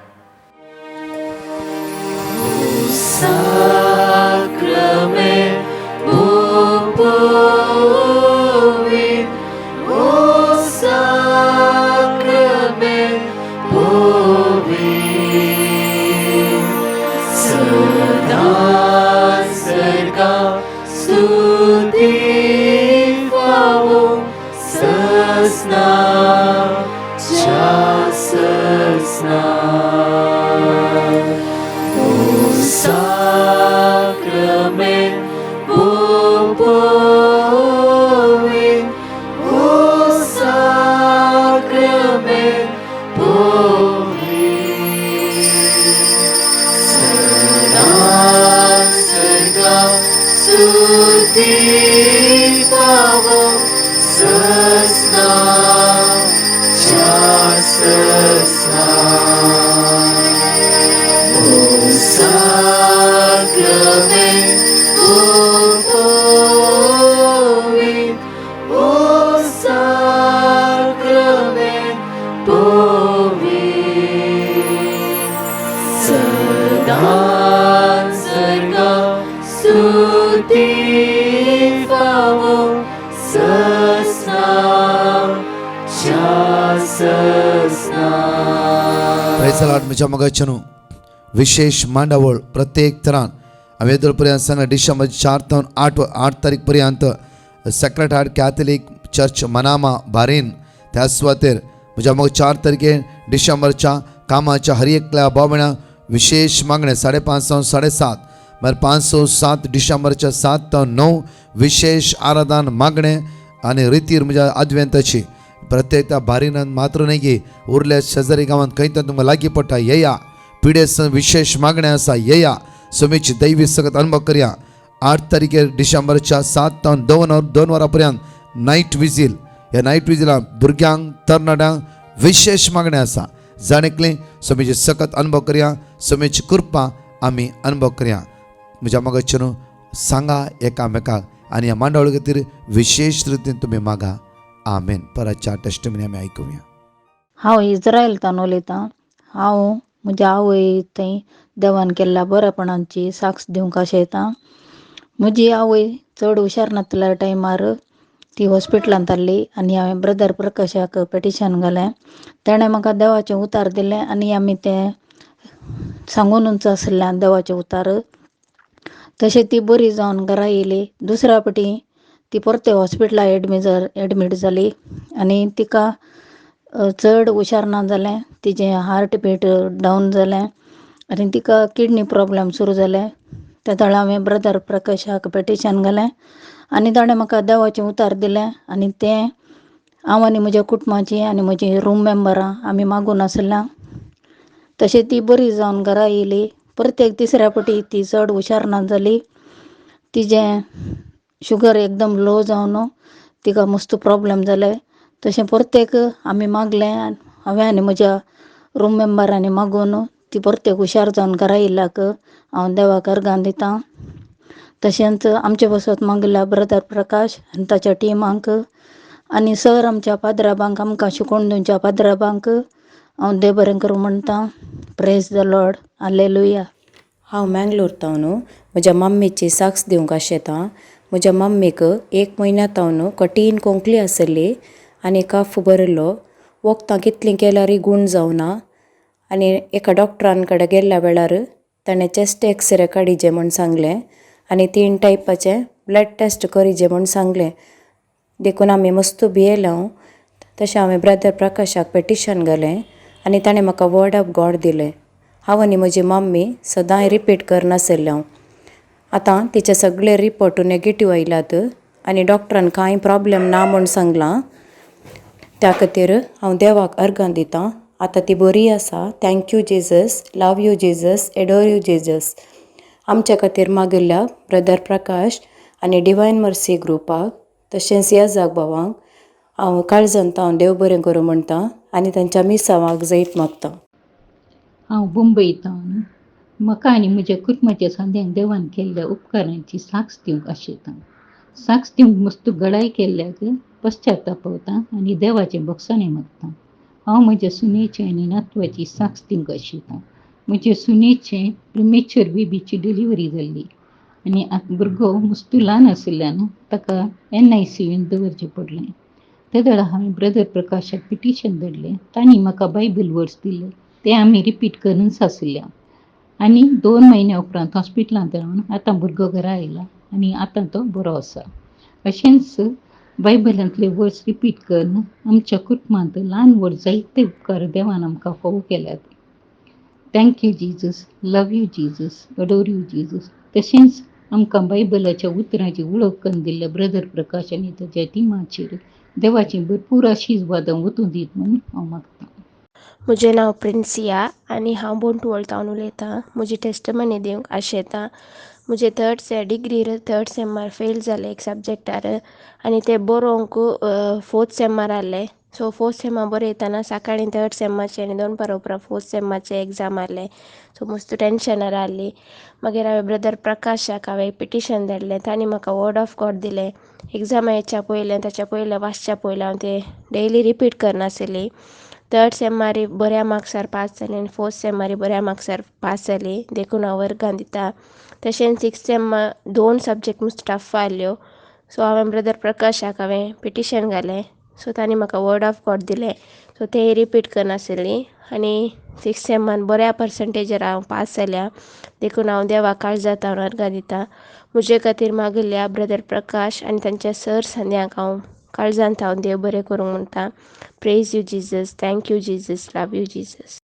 Speaker 2: म्हज्या मोगाच्यानु विशेष मांडावळ प्रत्येक तरान हांवें येदोळ पर्यंत सांगा डिसेंबर 4 ते 8 तारीख पर्यंत Sacred Heart Catholic Church Manama Bahrain त्या सुवातेर म्हज्या मोग 4 तारखेर डिसेंबरच्या कामाच्या हर एकल्या बोबण्या विशेष मागणे 5:30 ते 7:30 मागीर 5 ते 7 डिसेंबरच्या 7 ते 9 विशेष आराधन मागणे आनी रितीर म्हज्या अद्वेंताची प्रत्येक त्या बारीनात मात्र नाही गे उरल्या शेजारी गावात खंय तर तुमकां लागीं पडटा येया. पिडेस विशेष मागण्या आसा येया. समेची दैवी सगत अनुभव करया. 8 तारखेर डिसेंबरच्या 7 ते 2 वरां पर्यंत नायट विजील. ह्या नायट विजिलांत भुरग्यांक तरणाट्यांक विशेष मागण्या आसा. जाणेकली समेची सगत अनुभव करया. समेची कृपा आमी अनुभव करया. म्हज्या मोगाचे न्हू सांगा एकामेकाक आनी ह्या मांडावळ खातीर विशेष रितीन तुमी मागा. आमेन. पराच्या टेस्टमनी आमी आयकुया.
Speaker 6: हांव इस्रायेलांतल्यान उलयतां. हांव म्हज्या आवय थंय देवान केल्ल्या बरेपणांची साक्ष दिवंक आशेतां. म्हजी आवय चड हुशार नासल्या टायमार ती हॉस्पिटलांत आसली आनी हांवें ब्रदर प्रकाशाक पेटिशन घालें. ताणें म्हाका देवाचें उतार दिलें आनी आमी तें सांगूनच आसल्यान देवाचें उतार. तशें ती बरी जावन घरा येयली. दुसऱ्या फावटी ती परते हॉस्पिटलांत एडमीट जाली आनी तिका चड हुशार ना जालें. तिचें हार्ट बीट डावन जालें आनी तिका किडनी प्रॉब्लेम सुरू जालें. त्या वेळार हांवें ब्रदर प्रकाशाक पेटिशन घालें आनी ताणें म्हाका देवाचें उतार दिलें आनी तें हांव आनी म्हज्या कुटुंबाची आनी म्हजी रूम मेंबरां आमी मागून आसल्यां. तशें ती बरी जावन घरा येयली. प्रत्येक तिसऱ्या फावटी ती चड हुशार ना जाली. तिजें शुगर एकदम लो जावन तिका मस्त प्रॉब्लेम जाले. तशें प्रत्येक आमी मागलें. हांवें आनी म्हज्या रूम मेंबरांनी मागून ती प्रत्येक हुशार जावन घरा येयल्याक हांव देवाक अर्गां दितां. तशेंच आमच्या बसत मागला ब्रदर प्रकाश आनी ताच्या टिमांक आनी सर आमच्या पाद्राबांक आमकां शिकोवन दिवच्या पाद्राबांक हांव देव बरें करूं म्हणटा. Praise the Lord. हालेलुया.
Speaker 7: हांव मँगलोरतावन म्हज्या मम्मीची साक्स दिवंक आशेतां. म्हज्या मम्मीक 1 म्हयन्यांतावन कठीण कोंकली आसली आनी कफ भरलो. वखदां कितलीं केल्यारय गूण जावना आनी एका डॉक्टरान कडेन गेल्ल्या वेळार ताणें चॅस्ट एक्सरे काडिजे म्हूण सांगलें आनी 3 टायपाचें ब्लड टेस्ट करिजे म्हूण सांगलें. देखून आमी मस्त भियेलां. तशें हांवें ब्रदर प्रकाशाक पेटिशन घालें आनी ताणें म्हाका वर्ड ऑफ गॉड दिलें. हांव आनी म्हजी मम्मी सदांय रिपीट करनासलें हांव. आतां तिचे सगळे रिपोर्ट नॅगेटीव आयल्यात आनी डॉक्टरान कांय प्रॉब्लेम ना म्हूण सांगलां. त्या खातीर हांव देवाक अर्गां दितां. आतां ती बरी आसा. Thank you Jesus. Love you Jesus. Adore you Jesus. आमच्या खातीर मागिल्ल्या ब्रदर प्रकाश आनी डिवायन मर्सी ग्रुपाक तशेंच येजाक भावांक हांव काळजांत हांव देव बरें करूं म्हणटां आनी तांच्या मिसावाक जैत मागतां.
Speaker 6: हांव मुंबयतावन म्हाका आनी म्हज्या कुटुंबाच्या सद्यांक देवान केल्ल्या उपकारांची साक्ष दिवंक आशेतां. साक्ष दिवंक मस्त घडाय केल्ल्याक पश्चातापवतां आनी देवाचें बक्षांनी मागतां. हांव म्हज्या सुनेची आनी नातवाची साक्ष दिवंक आशेतां. म्हज्या सुनेचें प्रिमेच्युअर बेबीची डिलिव्हरी जाल्ली आनी भुरगो मस्त ल्हान आशिल्ल्यान ताका NICUन दवरचें पडलें. त्या वेळार हांवें ब्रदर प्रकाशाक पिटिशन धाडलें. तांणी म्हाका बायबल वर्ड्स दिले. ते आमी रिपीट करूनच आशिल्ल्या आनी 2 म्हयन्या उपरांत हॉस्पिटलांत रावन आतां भुरगो घरा आयला आनी आतां तो बरो आसा. अशेंच बायबलांतले वर्ड्स रिपीट करून आमच्या कुटुंबांत ल्हान व्हड जायते उपकार देवान आमकां फोव केल्यात. Thank you Jesus. Love you Jesus. Adore you Jesus. तशेंच आमकां बायबलाच्या उतरांची वळख करून दिल्ल्या ब्रदर प्रकाश आनी ताच्या टिमाचेर देवाची भरपूर आशिर्वादां वचूं दीत म्हणून हांव मागतां.
Speaker 8: म्हजें नांव प्रिन्सिया आनी हांव बोंटवळतावन उलयतां. म्हजी टेस्टमनी दिवंक आशेतां. म्हजें डिग्री 3rd सेमार फेल जालें एक सब्जेक्टार आनी तें बरोवंक 4th सेमार आहलें. सो 4th सेमार बरयतना सकाळीं 3rd सेमाचें आनी 2 वरां उपरांत 4th सेमाचें एग्जाम आहलें. सो मस्त टेन्शनार आहली. मागीर हांवें ब्रदर प्रकाशाक हांवें पिटिशन धाडलें. तांणी म्हाका वर्ड ऑफ गॉड दिलें. एग्जामा येवच्या पयलें ताच्या पयलें वाचच्या पयलें हांव तें डेली रिपीट करनासली. 3rd सेमारी बऱ्या मार्क्सार पास जाली आनी 4th सेमारी बऱ्या मार्क्सार पास जाली. देखून हांव वर्गां दितां. तशेंच 6th सेमार 2 सब्जेक्ट मस्त टफ आहल्यो. सो हांवें ब्रदर प्रकाशाक हांवें पिटिशन घालें. सो तांणी म्हाका वर्ड ऑफ गॉड दिलें. सो तें रिपीट करनासली आनी 6th सेमान बऱ्या पर्संटेजार हांव पास जाल्या. देखून हांव देवाक काळजांत हांव अर्गां दितां. म्हजे खातीर मागिल्ल्या ब्रदर प्रकाश आनी तांच्या सर संद्यांक हांव काळजांत हांव देव बरें करूं म्हणटां. Praise you Jesus. Thank you Jesus. Love you Jesus.